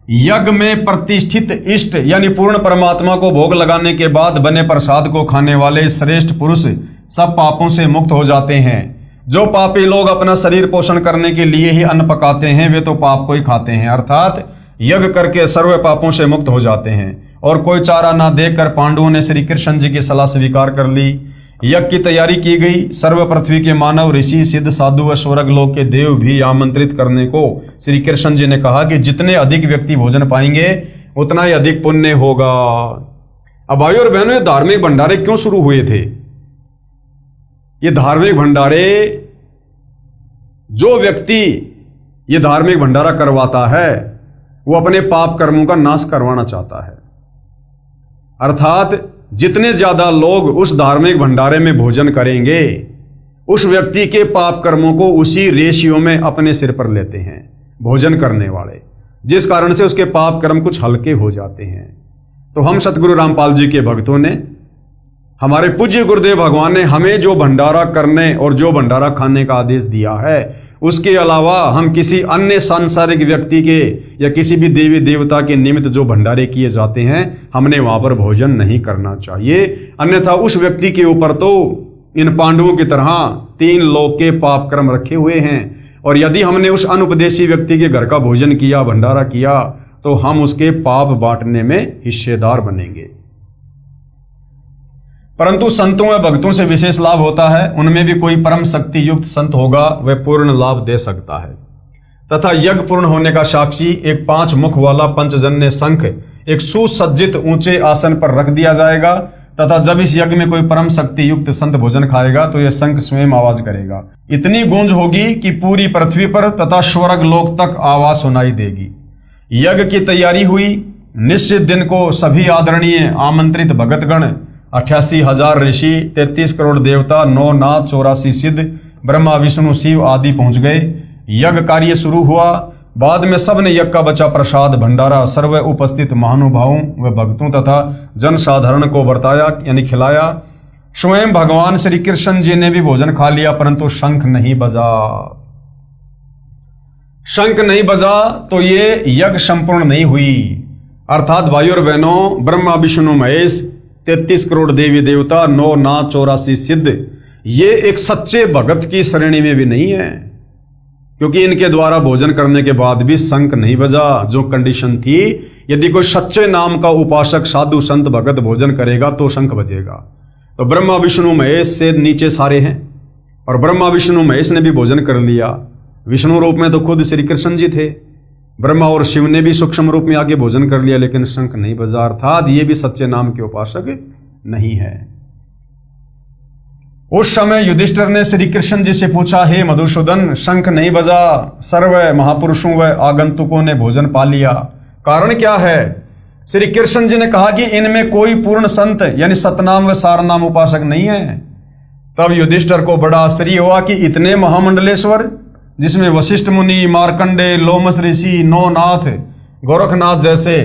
यज्ञ में प्रतिष्ठित इष्ट यानी पूर्ण परमात्मा को भोग लगाने के बाद बने प्रसाद को खाने वाले श्रेष्ठ पुरुष सब पापों से मुक्त हो जाते हैं। जो पापी लोग अपना शरीर पोषण करने के लिए ही अन्न पकाते हैं वे तो पाप को ही खाते हैं, अर्थात यज्ञ करके सर्व पापों से मुक्त हो जाते हैं। और कोई चारा ना देकर पांडवों ने श्री कृष्ण जी की सलाह स्वीकार कर ली। यज्ञ की तैयारी की गई। सर्व पृथ्वी के मानव, ऋषि, सिद्ध, साधु व स्वर्ग लोक के देव भी आमंत्रित करने को श्री कृष्ण जी ने कहा कि जितने अधिक व्यक्ति भोजन पाएंगे उतना ही अधिक पुण्य होगा। अब भाइयों और बहनों, धार्मिक भंडारे क्यों शुरू हुए थे? ये धार्मिक भंडारे, जो व्यक्ति ये धार्मिक भंडारा करवाता है वो अपने पाप कर्मों का नाश करवाना चाहता है। अर्थात जितने ज्यादा लोग उस धार्मिक भंडारे में भोजन करेंगे उस व्यक्ति के पाप कर्मों को उसी रेशियो में अपने सिर पर लेते हैं भोजन करने वाले, जिस कारण से उसके पाप कर्म कुछ हल्के हो जाते हैं। तो हम सतगुरु रामपाल जी के भक्तों ने, हमारे पूज्य गुरुदेव भगवान ने हमें जो भंडारा करने और जो भंडारा खाने का आदेश दिया है, उसके अलावा हम किसी अन्य सांसारिक व्यक्ति के या किसी भी देवी देवता के निमित्त जो भंडारे किए जाते हैं हमने वहां पर भोजन नहीं करना चाहिए। अन्यथा उस व्यक्ति के ऊपर तो इन पांडवों की तरह 3 लोक के पाप कर्म रखे हुए हैं। और यदि हमने उस अनुपदेशी व्यक्ति के घर का भोजन किया, भंडारा किया, तो हम उसके पाप बांटने में हिस्सेदार बनेंगे। परंतु संतों व भक्तों से विशेष लाभ होता है। उनमें भी कोई परम शक्ति युक्त संत होगा, वह पूर्ण लाभ दे सकता है। तथा यज्ञ पूर्ण होने का साक्षी एक 5 मुख वाला पंचजन्य शंख एक सुसज्जित ऊंचे आसन पर रख दिया जाएगा। तथा जब इस यज्ञ में कोई परम शक्ति युक्त संत भोजन खाएगा तो यह शंख स्वयं आवाज करेगा। इतनी गूंज होगी कि पूरी पृथ्वी पर तथा स्वर्ग लोक तक आवाज सुनाई देगी। यज्ञ की तैयारी हुई। निश्चित दिन को सभी आदरणीय आमंत्रित भगतगण, 88,000 ऋषि, 33 करोड़ देवता, 9 नाथ, 84 सिद्ध, ब्रह्मा विष्णु शिव आदि पहुंच गए। यज्ञ कार्य शुरू हुआ। बाद में सबने यज्ञ का बचा प्रसाद भंडारा सर्व उपस्थित महानुभावों व भक्तों तथा जन साधारण को बरताया यानी खिलाया। स्वयं भगवान श्री कृष्ण जी ने भी भोजन खा लिया, परंतु शंख नहीं बजा। शंख नहीं बजा तो ये यज्ञ संपूर्ण नहीं हुई। अर्थात भाइयों और बहनों, ब्रह्मा विष्णु महेश, 33 करोड़ देवी देवता, 9 नाथ, 84 सिद्ध, ये एक सच्चे भगत की श्रेणी में भी नहीं है, क्योंकि इनके द्वारा भोजन करने के बाद भी शंख नहीं बजा। जो कंडीशन थी, यदि कोई सच्चे नाम का उपासक साधु संत भगत भोजन करेगा तो शंख बजेगा। तो ब्रह्मा विष्णु महेश से नीचे सारे हैं और ब्रह्मा विष्णु महेश ने भी भोजन कर लिया। विष्णु रूप में तो खुद श्री कृष्ण जी थे। ब्रह्मा और शिव ने भी सूक्ष्म रूप में आगे भोजन कर लिया, लेकिन शंख नहीं बजा। अर्थात ये भी सच्चे नाम के उपासक नहीं है। उस समय युधिष्ठिर ने श्री कृष्ण जी से पूछा, हे मधुसूदन, शंख नहीं बजा, सर्व महापुरुषों व आगंतुकों ने भोजन पा लिया, कारण क्या है? श्री कृष्ण जी ने कहा कि इनमें कोई पूर्ण संत यानी सतनाम व सारनाम उपासक नहीं है। तब युधिष्ठिर को बड़ा आश्चर्य हुआ कि इतने महामंडलेश्वर, जिसमें वशिष्ठ मुनि, मार्कंडे, लोमस ऋषि, 9 नाथ, गोरखनाथ जैसे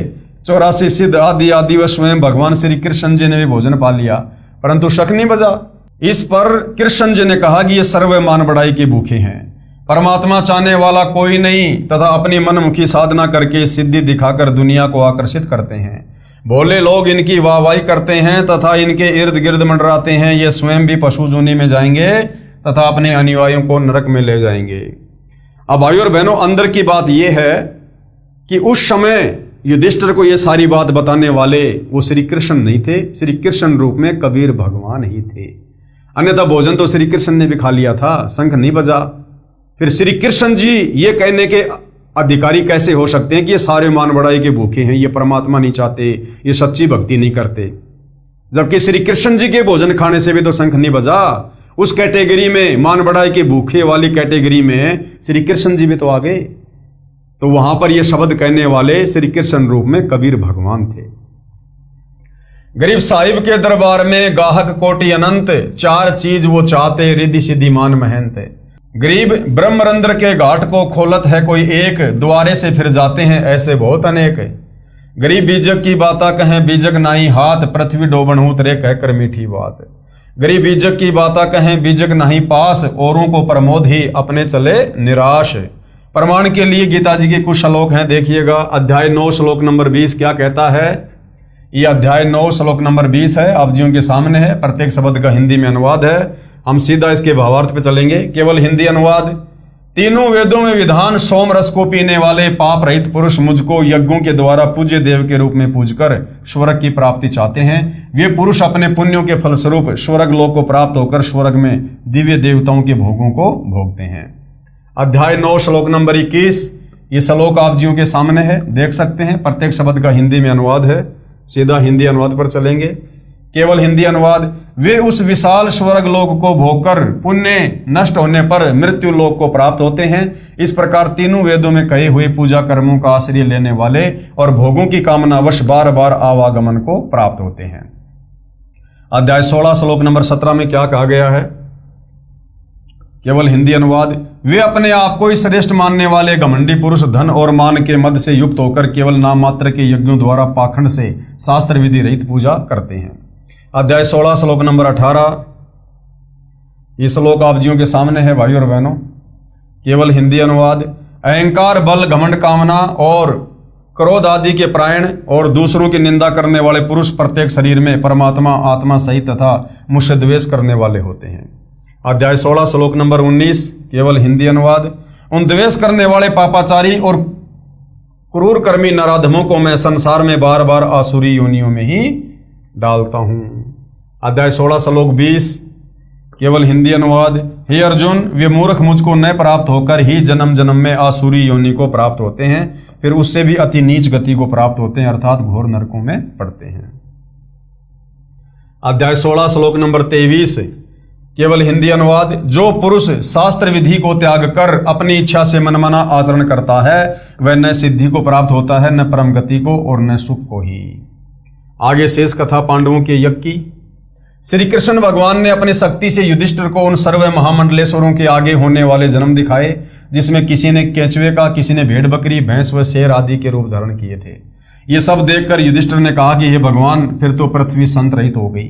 84 सिद्ध आदि आदि व स्वयं भगवान श्री कृष्ण जी ने भी भोजन पा लिया, परंतु शंख नहीं बजा। इस पर कृष्ण जी ने कहा कि ये सर्व मान बढ़ाई के भूखे हैं, परमात्मा चाहने वाला कोई नहीं, तथा अपनी मनमुखी साधना करके सिद्धि दिखाकर दुनिया को आकर्षित करते हैं। भोले लोग इनकी वाहवाही करते हैं तथा इनके इर्द गिर्द मंडराते हैं। ये स्वयं भी पशु जूनी में जाएंगे तथा अपने अनुयायियों को नरक में ले जाएंगे। अब भाइयों और बहनों, अंदर की बात यह है कि उस समय युधिष्ठिर को यह सारी बात बताने वाले वो श्री कृष्ण नहीं थे, श्री कृष्ण रूप में कबीर भगवान ही थे। अन्यथा भोजन तो श्री कृष्ण ने भी खा लिया था, शंख नहीं बजा। फिर श्री कृष्ण जी ये कहने के अधिकारी कैसे हो सकते हैं कि ये सारे मान बढ़ाई के भूखे हैं, ये परमात्मा नहीं चाहते, ये सच्ची भक्ति नहीं करते। जबकि श्री कृष्ण जी के भोजन खाने से भी तो शंख नहीं बजा। उस कैटेगरी में, मान बढ़ाई के भूखे वाली कैटेगरी में श्री कृष्ण जी भी तो आ गए। तो वहां पर ये शब्द कहने वाले श्री कृष्ण रूप में कबीर भगवान थे। गरीब साहिब के दरबार में गाहक कोटि अनंत, चार चीज वो चाहते रिद्धि सिद्धि मान महंत। गरीब ब्रह्मरंध्र के घाट को खोलत है कोई एक, द्वारे से फिर जाते हैं ऐसे बहुत अनेक। गरीब बीजक की बाता कहें बीजक नाई हाथ, पृथ्वी डोबन उतरे कहकर मीठी बात। गरीब बीजक की बाता कहें बीजक नहीं पास, औरों को प्रमोद ही अपने चले निराश। प्रमाण के लिए गीता जी के कुछ श्लोक हैं, देखिएगा। अध्याय 9 श्लोक नंबर 20 क्या कहता है? ये अध्याय 9 श्लोक नंबर 20 है, आप जियों के सामने है। प्रत्येक शब्द का हिंदी में अनुवाद है। हम सीधा इसके भावार्थ पे चलेंगे, केवल हिंदी अनुवाद। तीनों वेदों में विधान, सोम रस को पीने वाले पाप रहित पुरुष मुझको यज्ञों के द्वारा पूज्य देव के रूप में पूजकर स्वर्ग की प्राप्ति चाहते हैं। वे पुरुष अपने पुण्यों के फलस्वरूप स्वर्ग लोक को प्राप्त होकर स्वर्ग में दिव्य देवताओं के भोगों को भोगते हैं। अध्याय 9 श्लोक नंबर 21, ये श्लोक आप जियों के सामने है, देख सकते हैं। प्रत्येक शब्द का हिंदी में अनुवाद है। सीधा हिंदी अनुवाद पर चलेंगे, केवल हिंदी अनुवाद। वे उस विशाल स्वर्ग लोक को भोगकर पुण्य नष्ट होने पर मृत्यु लोक को प्राप्त होते हैं। इस प्रकार तीनों वेदों में कहे हुए पूजा कर्मों का आश्रय लेने वाले और भोगों की कामनावश बार बार आवागमन को प्राप्त होते हैं। अध्याय 16 श्लोक नंबर 17 में क्या कहा गया है? केवल हिंदी अनुवाद। वे अपने आप को श्रेष्ठ मानने वाले घमंडी पुरुष धन और मान के मद से युक्त होकर केवल नाम मात्र के यज्ञों द्वारा पाखंड से शास्त्र विधि रहित पूजा करते हैं। अध्याय 16 श्लोक नंबर 18, ये श्लोक आप जियों के सामने है भाइयों और बहनों, केवल हिंदी अनुवाद। अहंकार, बल, घमंड, कामना और क्रोध आदि के प्राण और दूसरों की निंदा करने वाले पुरुष प्रत्येक शरीर में परमात्मा आत्मा सहित तथा मुझसे द्वेष करने वाले होते हैं। अध्याय 16 श्लोक नंबर 19, केवल हिंदी अनुवाद। उन द्वेष करने वाले पापाचारी और क्रूर कर्मी नराधमों को मैं संसार में बार बार आसुरी योनियों में ही डालता हूं। अध्याय 16 श्लोक 20, केवल हिंदी अनुवाद। हे अर्जुन, वे मूर्ख मुझको न प्राप्त होकर ही जन्म जन्म में आसुरी योनि को प्राप्त होते हैं, फिर उससे भी अति नीच गति को प्राप्त होते हैं, अर्थात घोर नरकों में पड़ते हैं। अध्याय 16 श्लोक नंबर 23, केवल हिंदी अनुवाद। जो पुरुष शास्त्र विधि को त्याग कर अपनी इच्छा से मनमाना आचरण करता है, वह न सिद्धि को प्राप्त होता है, न परम गति को और न सुख को ही। आगे शेष कथा पांडवों के यज्ञ की। श्री कृष्ण भगवान ने अपनी शक्ति से युधिष्ठिर को उन सर्व महामंडलेश्वरों के आगे होने वाले जन्म दिखाए, जिसमें किसी ने केंचुए का, किसी ने भेड़ बकरी, भैंस व शेर आदि के रूप धारण किए थे। ये सब देखकर युधिष्ठिर ने कहा कि हे भगवान, फिर तो पृथ्वी संत रहित हो गई।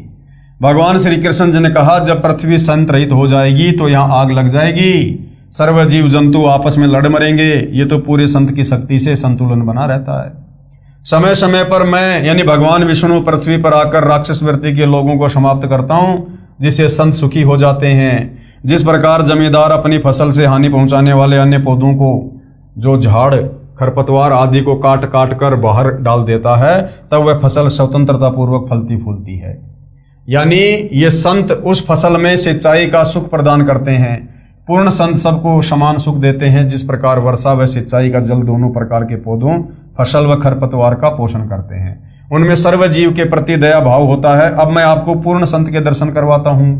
भगवान श्री कृष्ण जी ने कहा, जब पृथ्वी संत रहित हो जाएगी तो यहाँ आग लग जाएगी, सर्व जीव जंतु आपस में लड़ मरेंगे। ये तो पूरे संत की शक्ति से संतुलन बना रहता है। समय समय पर मैं यानी भगवान विष्णु पृथ्वी पर आकर राक्षस वृत्ति के लोगों को समाप्त करता हूं, जिससे संत सुखी हो जाते हैं। जिस प्रकार जमींदार अपनी फसल से हानि पहुंचाने वाले अन्य पौधों को, जो झाड़ खरपतवार आदि को काट काट कर बाहर डाल देता है, तब वह फसल स्वतंत्रता पूर्वक फलती फूलती है। यानी ये संत उस फसल में सिंचाई का सुख प्रदान करते हैं। पूर्ण संत सबको समान सुख देते हैं, जिस प्रकार वर्षा व सिंचाई का जल दोनों प्रकार के पौधों, फसल व खरपतवार का पोषण करते हैं। उनमें सर्व जीव के प्रति दया भाव होता है। अब मैं आपको पूर्ण संत के दर्शन करवाता हूं।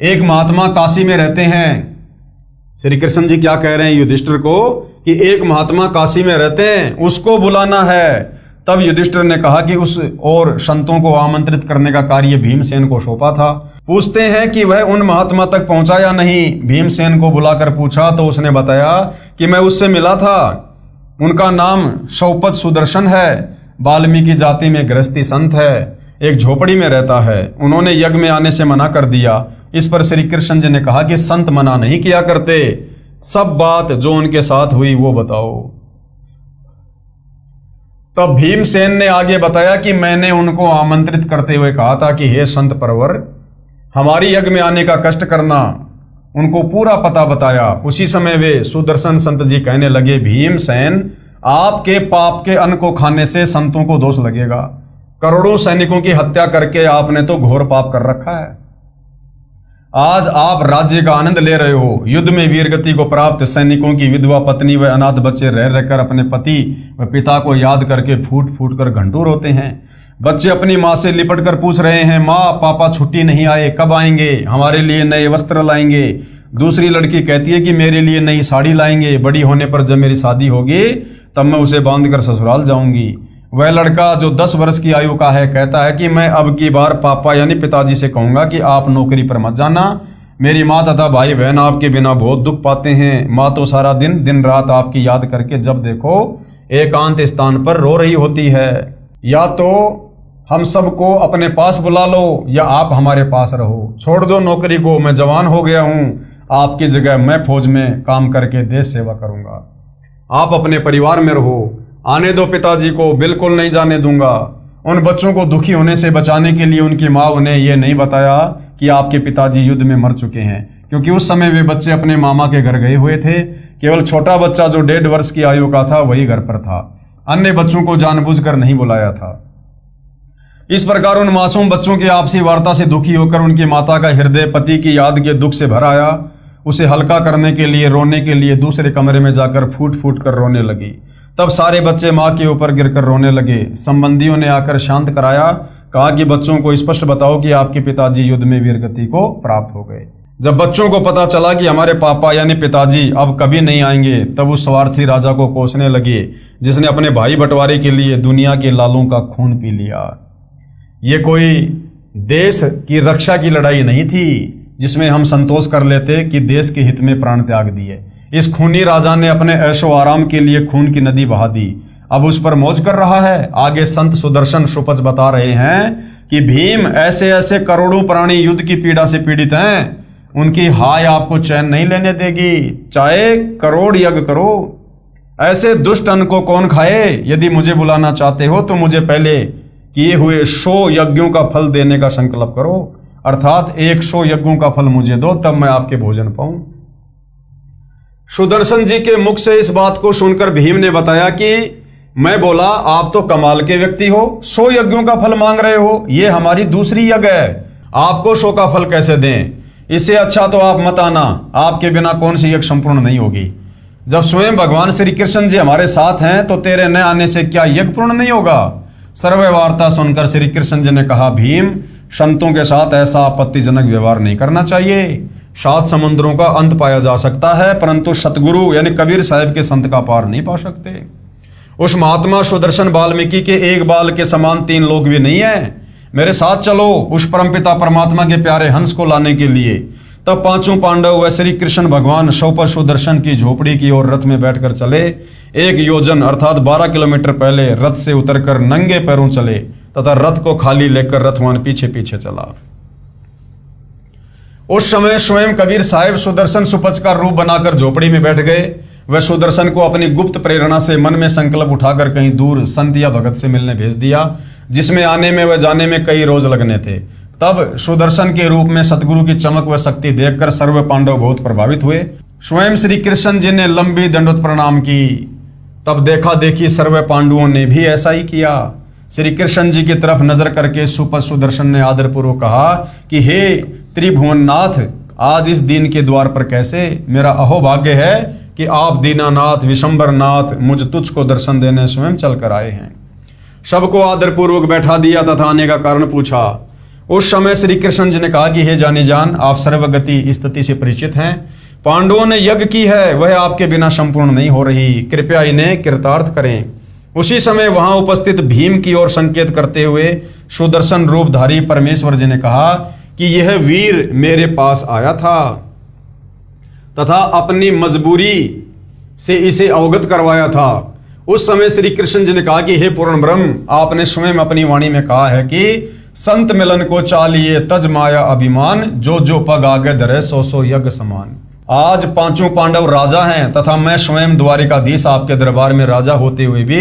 एक महात्मा काशी में रहते हैं। श्री कृष्ण जी क्या कह रहे हैं युधिष्ठिर को कि एक महात्मा काशी में रहते हैं, उसको बुलाना है। तब युधिष्ठिर ने कहा कि उस और संतों को आमंत्रित करने का कार्य भीमसेन को सौंपा था। पूछते हैं कि वह उन महात्मा तक पहुंचा या नहीं। भीमसेन को बुलाकर पूछा तो उसने बताया कि मैं उससे मिला था। उनका नाम शौपत सुदर्शन है, वाल्मीकि जाति में गृहस्थी संत है, एक झोपड़ी में रहता है। उन्होंने यज्ञ में आने से मना कर दिया। इस पर श्री कृष्ण जी ने कहा कि संत मना नहीं किया करते, सब बात जो उनके साथ हुई वो बताओ। तब भीमसेन ने आगे बताया कि मैंने उनको आमंत्रित करते हुए कहा था कि हे संत परवर, हमारी यज्ञ में आने का कष्ट करना। उनको पूरा पता बताया। उसी समय वे सुदर्शन संत जी कहने लगे, भीमसेन, आपके पाप के अन्न को खाने से संतों को दोष लगेगा। करोड़ों सैनिकों की हत्या करके आपने तो घोर पाप कर रखा है। आज आप राज्य का आनंद ले रहे हो। युद्ध में वीरगति को प्राप्त सैनिकों की विधवा पत्नी व अनाथ बच्चे रह रहकर अपने पति व पिता को याद करके फूट फूट कर घंटू रोते हैं। बच्चे अपनी माँ से लिपट कर पूछ रहे हैं, माँ पापा छुट्टी नहीं आए, कब आएंगे, हमारे लिए नए वस्त्र लाएंगे। दूसरी लड़की कहती है कि मेरे लिए नई साड़ी लाएंगे, बड़ी होने पर जब मेरी शादी होगी तब मैं उसे बांधकर ससुराल जाऊंगी। वह लड़का जो 10 वर्ष की आयु का है कहता है कि मैं अब की बार पापा यानी पिताजी से कहूंगा कि आप नौकरी पर मत जाना। मेरी माँ तथा भाई बहन आपके बिना बहुत दुख पाते हैं। माँ तो सारा दिन दिन रात आपकी याद करके जब देखो एकांत स्थान पर रो रही होती है। या तो हम सबको अपने पास बुला लो या आप हमारे पास रहो। छोड़ दो नौकरी को, मैं जवान हो गया हूँ। आपकी जगह मैं फौज में काम करके देश सेवा करूंगा। आप अपने परिवार में रहो। आने दो पिताजी को, बिल्कुल नहीं जाने दूंगा। उन बच्चों को दुखी होने से बचाने के लिए उनकी माँ उन्हें यह नहीं बताया कि आपके पिताजी युद्ध में मर चुके हैं, क्योंकि उस समय वे बच्चे अपने मामा के घर गए हुए थे। केवल छोटा बच्चा जो 1.5 वर्ष की आयु का था वही घर पर था। अन्य बच्चों को जानबूझकर नहीं बुलाया था। इस प्रकार उन मासूम बच्चों की आपसी वार्ता से दुखी होकर उनकी माता का हृदय पति की याद के दुख से भर आया। उसे हल्का करने के लिए, रोने के लिए दूसरे कमरे में जाकर फूट फूट कर रोने लगी। तब सारे बच्चे माँ के ऊपर गिरकर रोने लगे। संबंधियों ने आकर शांत कराया, कहा कि बच्चों को स्पष्ट बताओ कि आपके पिताजी युद्ध में वीरगति को प्राप्त हो गए। जब बच्चों को पता चला कि हमारे पापा यानी पिताजी अब कभी नहीं आएंगे, तब उस स्वार्थी राजा को कोसने लगे जिसने अपने भाई बंटवारे के लिए दुनिया के लालों का खून पी लिया। ये कोई देश की रक्षा की लड़ाई नहीं थी जिसमें हम संतोष कर लेते कि देश के हित में प्राण त्याग दिए। इस खूनी राजा ने अपने ऐशो आराम के लिए खून की नदी बहा दी, अब उस पर मौज कर रहा है। आगे संत सुदर्शन सुपच बता रहे हैं कि भीम ऐसे ऐसे करोड़ों प्राणी युद्ध की पीड़ा से पीड़ित हैं, उनकी हाय आपको चैन नहीं लेने देगी, चाहे करोड़ यज्ञ करो। ऐसे दुष्ट अन्न को कौन खाए? यदि मुझे बुलाना चाहते हो तो मुझे पहले किए हुए 100 यज्ञों का फल देने का संकल्प करो, अर्थात 100 यज्ञों का फल मुझे दो, तब मैं आपके भोजन पाऊं। सुदर्शन जी के मुख से इस बात को सुनकर भीम ने बताया कि मैं बोला, आप तो कमाल के व्यक्ति हो, 100 यज्ञों का फल मांग रहे हो, ये हमारी दूसरी यज्ञ है, आपको 100 का फल कैसे दें? इससे अच्छा तो आप मत आना, आपके बिना कौन सी यज्ञ संपूर्ण नहीं होगी। जब स्वयं भगवान श्री कृष्ण जी हमारे साथ हैं तो तेरे न आने से क्या यज्ञ पूर्ण नहीं होगा? सर्व वार्ता सुनकर श्री कृष्ण जी ने कहा, भीम, संतों के साथ ऐसा आपत्तिजनक व्यवहार नहीं करना चाहिए। 7 समुद्रों का अंत पाया जा सकता है, परंतु सतगुरु यानी कबीर साहब के संत का पार नहीं पा सकते। उस महात्मा सुदर्शन वाल्मीकि के एक बाल के समान 3 लोग भी नहीं है। मेरे साथ चलो उस परमपिता परमात्मा के प्यारे हंस को लाने के लिए। तब 5 पांडव व श्री कृष्ण भगवान शवपर सुदर्शन की झोपड़ी की ओर रथ में बैठकर चले। 1 योजन अर्थात 12 किलोमीटर पहले रथ से उतरकर नंगे पैरों चले तथा रथ को खाली लेकर रथवान पीछे पीछे चला। उस समय स्वयं कबीर साहिब सुदर्शन सुपच का रूप बनाकर झोपड़ी में बैठ गए। वह सुदर्शन को अपनी गुप्त प्रेरणा से मन में संकल्प उठाकर कहीं दूर संत या भगत से मिलने भेज दिया, जिसमें आने में व जाने में कई रोज लगने थे। तब सुदर्शन के रूप में सतगुरु की चमक व शक्ति देखकर सर्व पांडव बहुत प्रभावित हुए। स्वयं श्री कृष्ण जी ने लंबी दंडवत प्रणाम की। तब देखा देखी सर्व पांडवों ने भी ऐसा ही किया। श्री कृष्ण जी की तरफ नजर करके सुपच सुदर्शन ने आदरपूर्वक कहा कि हे त्रिभुवननाथ, आज इस दीन के द्वार पर कैसे? मेरा अहोभाग्य है कि आप दीनानाथ विशंबरनाथ मुझ तुझको दर्शन देने स्वयं चल कर आए हैं। सबको आदरपूर्वक बैठा दिया तथा आने का कारण पूछा। उस समय श्री कृष्ण जी ने कहा कि हे जाने जान, आप सर्वगति स्थिति से परिचित हैं। पांडवों ने यज्ञ की है, वह आपके बिना संपूर्ण नहीं हो रही, कृपया इन्हें कृतार्थ करें। उसी समय वहां उपस्थित भीम की ओर संकेत करते हुए सुदर्शन रूपधारी परमेश्वर जी ने कहा कि यह वीर मेरे पास आया था तथा अपनी मजबूरी से इसे अवगत करवाया था। उस समय श्री कृष्ण जी ने कहा कि हे पूर्ण ब्रह्म, आपने स्वयं अपनी वाणी में कहा है कि संत मिलन को चालिए तज माया अभिमान, जो जो पग आगे धरे 100 यज्ञ समान। आज 5 पांडव राजा हैं तथा मैं स्वयं द्वारिकाधीश आपके दरबार में राजा होते हुए भी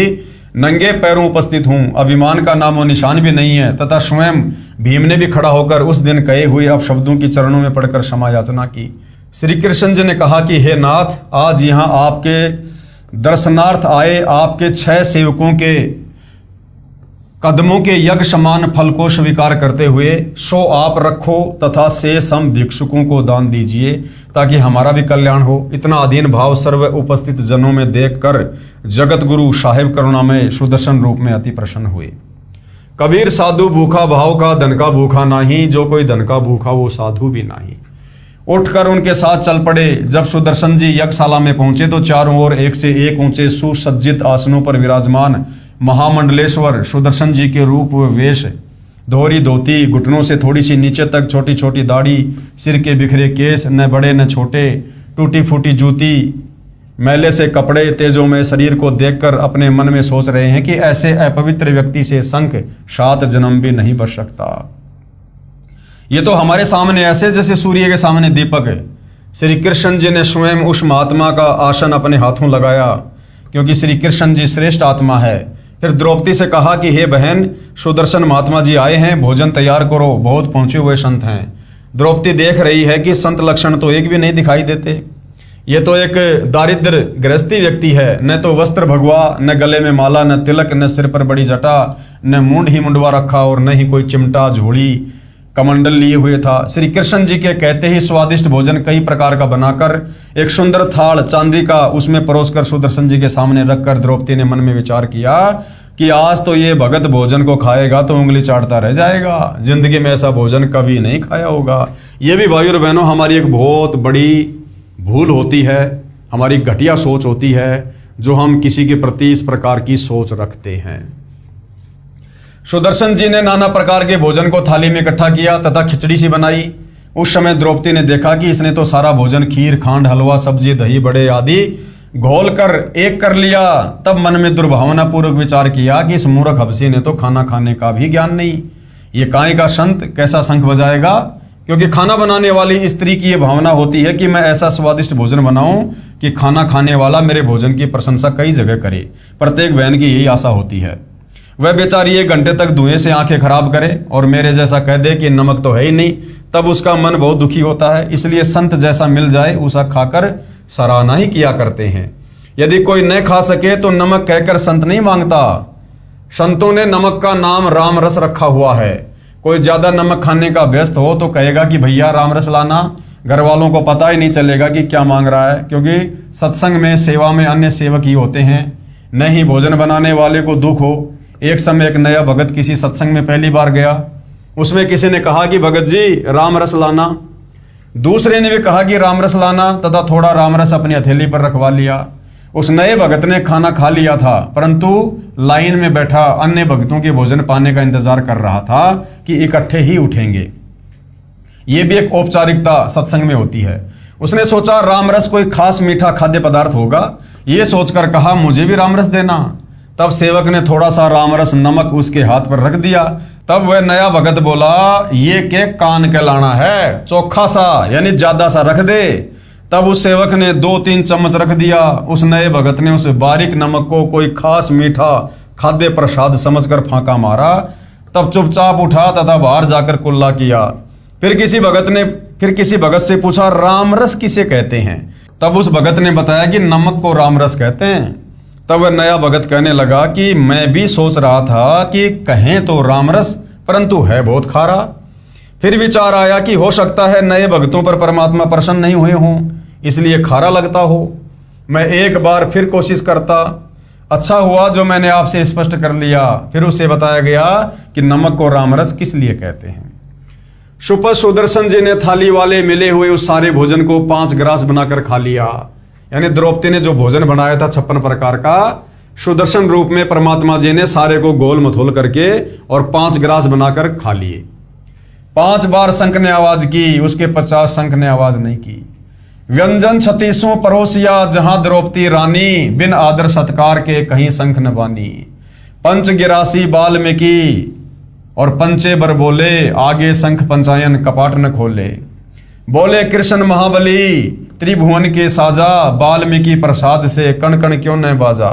नंगे पैरों उपस्थित हूं, अभिमान का नामो निशान भी नहीं है। तथा स्वयं भीम ने भी खड़ा होकर उस दिन कहे हुए अपशब्दों की चरणों में पढ़कर क्षमा याचना की। श्री कृष्ण जी ने कहा कि हे नाथ, आज यहाँ आपके दर्शनार्थ आए आपके 6 सेवकों के कदमों के यज्ञ समान फल को स्वीकार करते हुए सो आप रखो तथा शेष हम भिक्षुकों को दान दीजिए ताकि हमारा भी कल्याण हो। इतना अधीन भाव सर्व उपस्थित जनों में देखकर जगत गुरु साहेब करुणामय सुदर्शन रूप में अति प्रसन्न हुए। कबीर साधु भूखा भाव का धन का भूखा नहीं, जो कोई धन का भूखा वो साधु भी नहीं। उठकर उनके साथ चल पड़े। जब सुदर्शन जी यज्ञशाला में पहुंचे तो चारों ओर एक से एक ऊंचे सुसज्जित आसनों पर विराजमान महामंडलेश्वर सुदर्शन जी के रूप व वेश, दोहरी धोती, घुटनों से थोड़ी सी नीचे तक छोटी छोटी दाढ़ी, सिर के बिखरे केस, न बड़े न छोटे, टूटी फूटी जूती, मैले से कपड़े, तेजों में शरीर को देखकर अपने मन में सोच रहे हैं कि ऐसे अपवित्र व्यक्ति से शंख 7 जन्म भी नहीं बच सकता। ये तो हमारे सामने ऐसे जैसे सूर्य के सामने दीपक है। श्री कृष्ण जी ने स्वयं उस महात्मा का आसन अपने हाथों लगाया, क्योंकि श्री कृष्ण जी श्रेष्ठ आत्मा है। फिर द्रौपदी से कहा कि हे बहन, सुदर्शन महात्मा जी आए हैं, भोजन तैयार करो, बहुत पहुंचे हुए संत हैं। द्रौपदी देख रही है कि संत लक्षण तो एक भी नहीं दिखाई देते। ये तो एक दारिद्र गृहस्थी व्यक्ति है, न तो वस्त्र भगवा, न गले में माला, न तिलक, न सिर पर बड़ी जटा, न मूंड ही मुंडवा रखा और न ही कोई चिमटा झोली कमंडल लिए हुए था। श्री कृष्ण जी के कहते ही स्वादिष्ट भोजन कई प्रकार का बनाकर एक सुंदर थाल चांदी का उसमें परोसकर सुदर्शन जी के सामने रखकर द्रौपदी ने मन में विचार किया कि आज तो ये भगत भोजन को खाएगा तो उंगली चाटता रह जाएगा, जिंदगी में ऐसा भोजन कभी नहीं खाया होगा। ये भी भाइयों और बहनों हमारी एक बहुत बड़ी भूल होती है, हमारी घटिया सोच होती है, जो हम किसी के प्रति इस प्रकार की सोच रखते हैं। सुदर्शन जी ने नाना प्रकार के भोजन को थाली में इकट्ठा किया तथा खिचड़ी सी बनाई। उस समय द्रौपदी ने देखा कि इसने तो सारा भोजन खीर, खांड, हलवा, सब्जी, दही बड़े आदि घोल कर एक कर लिया। तब मन में दुर्भावना पूर्वक विचार किया कि इस मूर्ख हबसी ने तो खाना खाने का भी ज्ञान नहीं, ये काहे का संत कैसा शंख बजाएगा। क्योंकि खाना बनाने वाली स्त्री की ये भावना होती है कि मैं ऐसा स्वादिष्ट भोजन बनाऊं कि खाना खाने वाला मेरे भोजन की प्रशंसा कई जगह करे। प्रत्येक बहन की यही आशा होती है। वह बेचारी 1 घंटे तक धुएं से आंखें खराब करे और मेरे जैसा कह दे कि नमक तो है ही नहीं, तब उसका मन बहुत दुखी होता है। इसलिए संत जैसा मिल जाए उसा खाकर सराहना ही किया करते हैं। यदि कोई न खा सके तो नमक कहकर संत नहीं मांगता। संतों ने नमक का नाम राम रस रखा हुआ है। कोई ज्यादा नमक खाने का व्यस्त हो तो कहेगा कि भैया राम रस लाना, घर वालों को पता ही नहीं चलेगा कि क्या मांग रहा है, क्योंकि सत्संग में सेवा में अन्य सेवक ही होते हैं, न ही भोजन बनाने वाले को दुख हो। एक समय एक नया भगत किसी सत्संग में पहली बार गया। उसमें किसी ने कहा कि भगत जी राम रस लाना, दूसरे ने भी कहा कि राम रस लाना तथा थोड़ा राम रस अपनी हथेली पर रखवा लिया। उस नए भगत ने खाना खा लिया था, परंतु लाइन में बैठा अन्य भक्तों के भोजन पाने का इंतजार कर रहा था कि इकट्ठे ही उठेंगे। ये भी एक औपचारिकता सत्संग में होती है। उसने सोचा राम रस कोई खास मीठा खाद्य पदार्थ होगा, ये सोचकर कहा मुझे भी राम रस देना। तब सेवक ने थोड़ा सा रामरस नमक उसके हाथ पर रख दिया। तब वह नया भगत बोला ये के कान के लाना है, चोखा सा यानी ज्यादा सा रख दे। तब उस सेवक ने 2-3 चम्मच रख दिया। उस नए भगत ने उस बारीक नमक को कोई खास मीठा खाद्य प्रसाद समझकर फांका मारा। तब चुपचाप उठा तथा बाहर जाकर कुल्ला किया। फिर किसी भगत से पूछा रामरस किसे कहते हैं। तब उस भगत ने बताया कि नमक को रामरस कहते हैं। तब वह नया भगत कहने लगा कि मैं भी सोच रहा था कि कहें तो रामरस, परंतु है बहुत खारा। फिर विचार आया कि हो सकता है नए भक्तों पर परमात्मा प्रसन्न नहीं हुए हों, इसलिए खारा लगता हो। मैं एक बार फिर कोशिश करता। अच्छा हुआ जो मैंने आपसे स्पष्ट कर लिया। फिर उसे बताया गया कि नमक को रामरस किस लिए कहते हैं। सुपर सुदर्शन जी ने थाली वाले मिले हुए उस सारे भोजन को 5 ग्रास बनाकर खा लिया। यानी द्रौपदी ने जो भोजन बनाया था 56 प्रकार का, सुदर्शन रूप में परमात्मा जी ने सारे को गोल मथोल करके और 5 ग्रास बनाकर खा लिए। 5 बार शंख ने आवाज की, उसके 50 शंख ने आवाज नहीं की। व्यंजन 36 परोसिया जहां द्रौपदी रानी, बिन आदर सत्कार के कहीं शंख न बानी। 5 गिरासी वाल्मीकि और पंचे बर बोले, आगे शंख पंचायन कपाट न खोले। बोले कृष्ण महाबली त्रिभुवन के साजा, वाल्मीकि प्रसाद से कण कण क्यों न बाजा।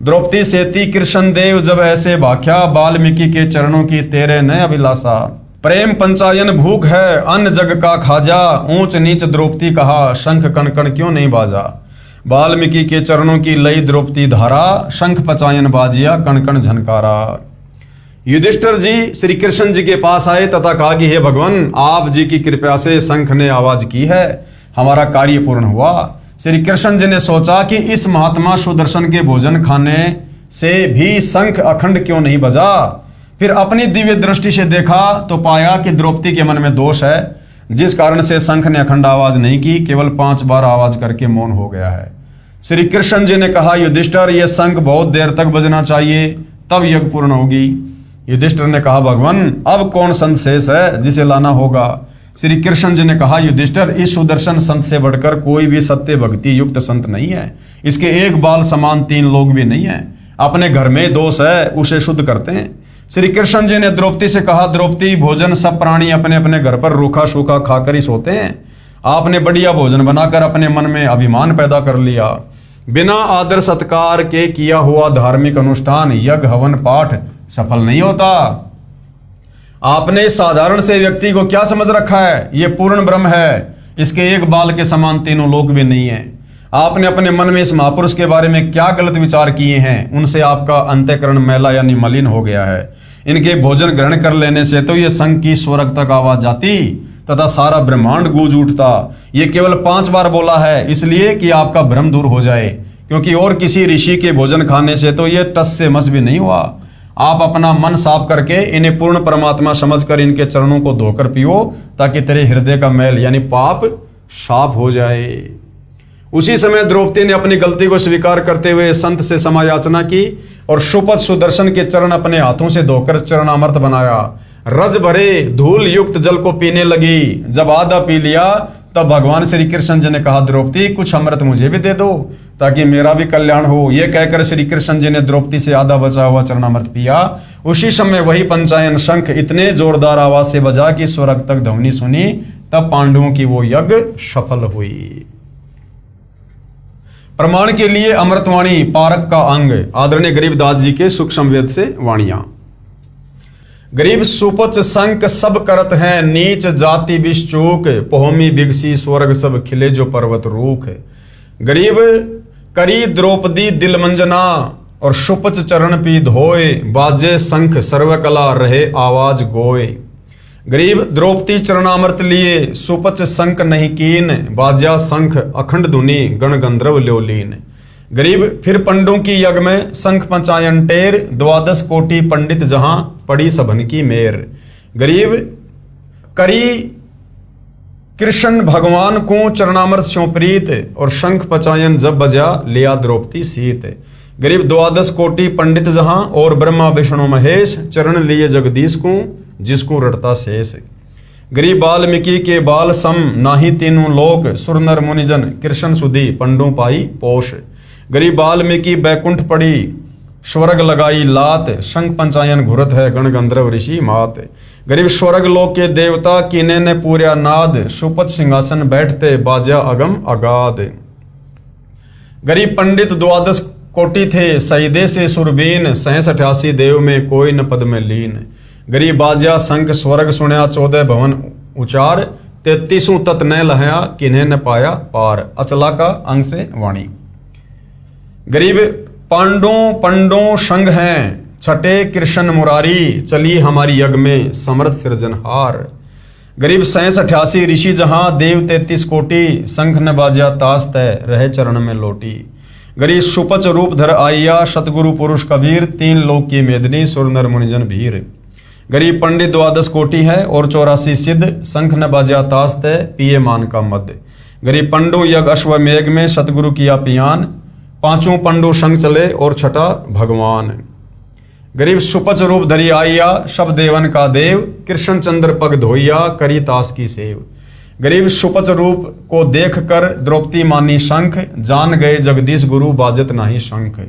द्रौपदी सेती कृष्ण देव जब ऐसे भाख्या, वाल्मीकि के चरणों की तेरे न अभिलाषा। प्रेम पंचायन भूख है अन्न जग का खाजा, ऊंच नीच द्रौपदी कहा शंख कण कण क्यों नहीं बाजा। वाल्मीकि के चरणों की लई द्रौपदी धारा, शंख पंचायन बाजिया कण कण झनकारा। युधिष्ठिर जी श्री कृष्ण जी के पास आए तथा कहा कि हे भगवान, आप जी की कृपा से शंख ने आवाज की है, हमारा कार्य पूर्ण हुआ। श्री कृष्ण जी ने सोचा कि इस महात्मा सुदर्शन के भोजन खाने से भी शंख अखंड क्यों नहीं बजा। फिर अपनी दिव्य दृष्टि से देखा तो पाया कि द्रौपदी के मन में दोष है, जिस कारण से शंख ने अखंड आवाज नहीं की, केवल 5 बार आवाज करके मौन हो गया है। श्री कृष्ण जी ने कहा, युधिष्ठिर, यह शंख बहुत देर तक बजना चाहिए, तब यज्ञ पूर्ण होगी। युधिष्ठिर ने कहा, भगवान, अब कौन संत शेष है जिसे लाना होगा। श्री कृष्ण जी ने कहा, युधिष्ठिर, इस सुदर्शन संत से बढ़कर कोई भी सत्य भक्ति युक्त संत नहीं है। इसके एक बाल समान 3 लोग भी नहीं है। अपने घर में दोष है, उसे शुद्ध करते हैं। श्री कृष्ण जी ने द्रौपदी से कहा, द्रौपदी, भोजन सब प्राणी अपने अपने घर पर रूखा सूखा खाकर ही सोते हैं। आपने बढ़िया भोजन बनाकर अपने मन में अभिमान पैदा कर लिया। बिना आदर सत्कार के किया हुआ धार्मिक अनुष्ठान, यज्ञ, हवन, पाठ सफल नहीं होता। आपने इस साधारण से व्यक्ति को क्या समझ रखा है? ये पूर्ण ब्रह्म है, इसके एक बाल के समान 3 लोक भी नहीं है। आपने अपने मन में इस महापुरुष के बारे में क्या गलत विचार किए हैं? उनसे आपका अंतःकरण मैला यानी मलिन हो गया है। इनके भोजन ग्रहण कर लेने से तो ये शंख की स्वर्ग तक आवाज जाती तथा सारा ब्रह्मांड गूंज उठता। ये केवल 5 बार बोला है, इसलिए कि आपका भ्रम दूर हो जाए, क्योंकि और किसी ऋषि के भोजन खाने से तो ये टस से मस भी नहीं हुआ। आप अपना मन साफ करके इन्हें पूर्ण परमात्मा समझकर इनके चरणों को धोकर पियो, ताकि तेरे हृदय का मैल यानी पाप साफ हो जाए। उसी समय द्रौपदी ने अपनी गलती को स्वीकार करते हुए संत से क्षमा याचना की और सुपथ सुदर्शन के चरण अपने हाथों से धोकर चरणामृत बनाया। रज भरे धूल युक्त जल को पीने लगी। जब आधा पी लिया तब भगवान श्री कृष्ण जी ने कहा, द्रौपदी, कुछ अमृत मुझे भी दे दो ताकि मेरा भी कल्याण हो। यह कहकर श्री कृष्ण जी ने द्रौपदी से आधा बचा हुआ चरणामृत पिया। उसी समय वही पंचायन शंख इतने जोरदार आवाज से बजा कि स्वर्ग तक ध्वनि सुनी। तब पांडवों की वो यज्ञ सफल हुई। प्रमाण के लिए अमृतवाणी पारक का अंग आदरणीय गरीबदास जी के सूक्ष्म वेद से वाणियां। गरीब सुपच संक सब करत हैं, नीच जाति विश्चूक, पोहमी बिगसी स्वर्ग सब खिले जो पर्वत रूख। गरीब करी द्रौपदी दिल मंजना और सुपच चरण पी धोए, बाजे शंख सर्वकला रहे आवाज गोए। गरीब द्रौपदी चरणामृत लिए, सुपच शंख नहीं कीन, बाजा शंख अखंड धुनि गण गंधर्व ल्योलीन। गरीब फिर पंडों की यज्ञ में शंख पंचायन टेर, 12 कोटि पंडित जहां पड़ी सबन की मेर। गरीब करी कृष्ण भगवान को चरणामृत स्यों प्रीत, और शंख पंचायन जब बजा लिया द्रौपदी सीत। गरीब 12 कोटि पंडित जहां और ब्रह्मा विष्णु महेश, चरण लिए जगदीश को जिसको रटता शेष। गरीब वाल्मीकि के बाल सम नाही 3 लोक, सुर नर मुनिजन कृष्ण सुधी पंडों पाई पोष। गरीब वाल्मीकि बैकुंठ पड़ी स्वर्ग लगाई लात, शंख पंचायन घुरत है गण गंधर्व ऋषि मात। गरीब स्वर्ग लोक के देवता कीने ने पूर्या नाद, सुपथ सिंहासन बैठते बाजा अगम अगाध। गरीब पंडित 12 कोटि थे, सईदे से सुरबीन, 87 देव में कोई न पद में लीन। गरीब बाजा शंख स्वर्ग सुनया 14 भवन उचार, 33 तत् न लहया किन्हें न पाया पार। अचला का अंग से वाणी। गरीब पंडों संग हैं, छठे कृष्ण मुरारी, चली हमारी यज्ञ में समर्थ सृजनहार। गरीब 87 ऋषि जहां देव 33 कोटि, शंख न बाजा तास तय रहे चरण में लोटी। गरीब सुपच रूप धर आइया, सतगुरु पुरुष कबीर, 3 लोक की मेदनी सुर नर मुनिजन भीर। गरीब पंडित 12 कोटि है और 84 सिद्ध, शंख न बाजा तास तय पिए मान का मद। गरीब पंडो यज्ञ अश्वमेघ में सतगुरु किया पियान, 5 पंडो संग चले और छठा भगवान। गरीब सुपच रूप धरी आइया, सब देवन का देव, कृष्ण चंद्र पग धोइया करी तास की सेव। गरीब सुपच रूप को देख कर द्रौपदी मानी शंख, जान गए जगदीश गुरु बाजत नाही शंख।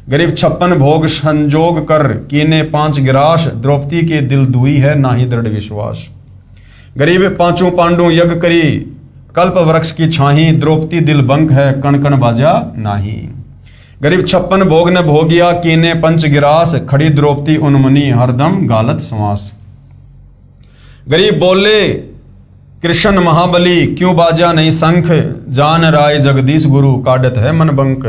गरीब 56 भोग संजोग कर कीने 5 गिरास, द्रौपदी के दिल दुई है नाही दृढ़ विश्वास। गरीब 5 पांडु यज्ञ करी कल्प वृक्ष की छाही, द्रौपदी दिल बंक है कण कण बाजा नाही। गरीब 56 भोग न भोगिया कीने 5 गिरास, खड़ी द्रौपदी उन्मुनि हरदम गालत श्वास। गरीब बोले कृष्ण महाबली क्यों बाजा नहीं शंख, जान राय जगदीश गुरु काटत है मन बंक।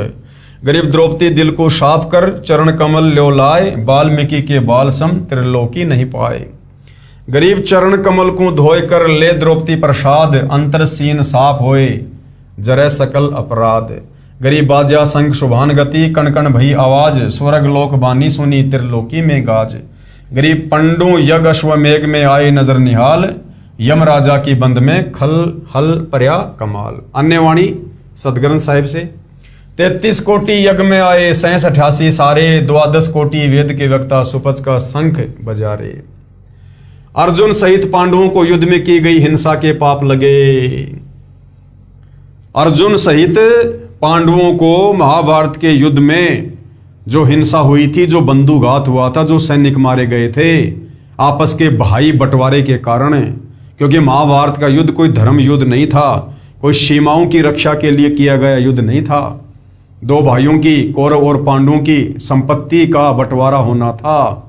गरीब द्रौपदी दिल को साफ कर, चरण कमल ल्यो लाए, वाल्मीकि के बाल सम त्रिलोकी नहीं पाए। गरीब चरण कमल को धोए कर, ले द्रौपदी प्रसाद, अंतर सीन साफ होए, जरे सकल अपराध। गरीब बाजा संग शुभान गति, कण कण भई आवाज, स्वर्ग लोक बानी सुनी त्रिलोकी में गाज। गरीब पंडु यज्ञ अश्वमेघ में आए नजर निहाल, यम राजा की बंद में खल हल पर्या कमाल। अन्य वाणी सदग्रंथ साहिब से 33 कोटि यज्ञ में आए, 87 सारे, 12 कोटि वेद के वक्ता, सुपच का शंख बजारे। अर्जुन सहित पांडवों को युद्ध में की गई हिंसा के पाप लगे। अर्जुन सहित पांडवों को महाभारत के युद्ध में जो हिंसा हुई थी, जो बंधुघात हुआ था, जो सैनिक मारे गए थे आपस के भाई बंटवारे के कारण, क्योंकि महाभारत का युद्ध कोई धर्म युद्ध नहीं था, कोई सीमाओं की रक्षा के लिए किया गया युद्ध नहीं था। दो भाइयों की, कौरव और पांडवों की संपत्ति का बंटवारा होना था।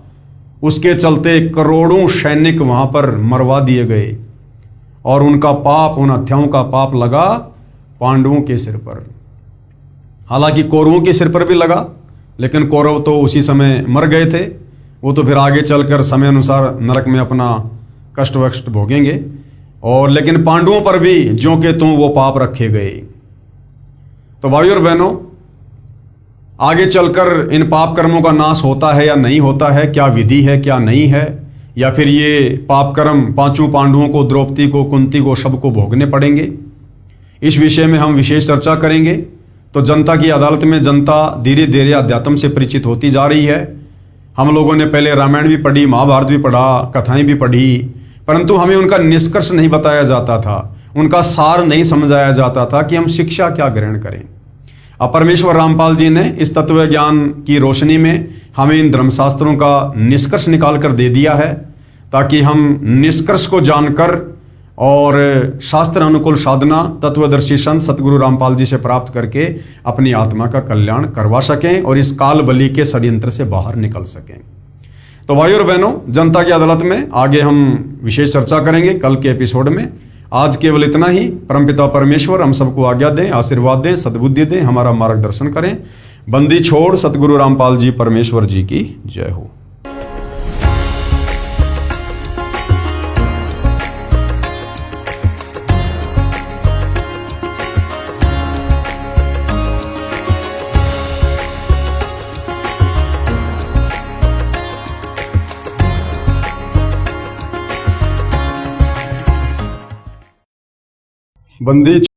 उसके चलते करोड़ों सैनिक वहां पर मरवा दिए गए और उनका पाप, उन हत्याओं का पाप लगा पांडवों के सिर पर। हालांकि कौरवों के सिर पर भी लगा, लेकिन कौरव तो उसी समय मर गए थे। वो तो फिर आगे चलकर समय अनुसार नरक में अपना कष्ट वष्ट भोगेंगे। और लेकिन पांडवों पर भी ज्यों के त्यों वो पाप रखे गए। तो भाइयों और बहनों, आगे चलकर इन पाप कर्मों का नाश होता है या नहीं होता है, क्या विधि है क्या नहीं है, या फिर ये पाप कर्म पांचों पांडवों को, द्रौपदी को, कुंती को, सबको भोगने पड़ेंगे, इस विषय में हम विशेष चर्चा करेंगे। तो जनता की अदालत में जनता धीरे धीरे अध्यात्म से परिचित होती जा रही है। हम लोगों ने पहले रामायण भी पढ़ी, महाभारत भी पढ़ा, कथाएं भी पढ़ी, परंतु हमें उनका निष्कर्ष नहीं बताया जाता था, उनका सार नहीं समझाया जाता था कि हम शिक्षा क्या ग्रहण करें। अब परमेश्वर रामपाल जी ने इस तत्व ज्ञान की रोशनी में हमें इन धर्मशास्त्रों का निष्कर्ष निकाल कर दे दिया है, ताकि हम निष्कर्ष को जानकर और शास्त्र अनुकूल साधना तत्वदर्शी संत सतगुरु रामपाल जी से प्राप्त करके अपनी आत्मा का कल्याण करवा सकें और इस काल बलि के षड्यंत्र से बाहर निकल सकें। तो भाइयों और बहनों, जनता की अदालत में आगे हम विशेष चर्चा करेंगे कल के एपिसोड में। आज केवल इतना ही। परमपिता परमेश्वर हम सबको आज्ञा दें, आशीर्वाद दें, सद्बुद्धि दें, हमारा मार्गदर्शन करें। बंदी छोड़ सतगुरु रामपाल जी परमेश्वर जी की जय हो। बंदी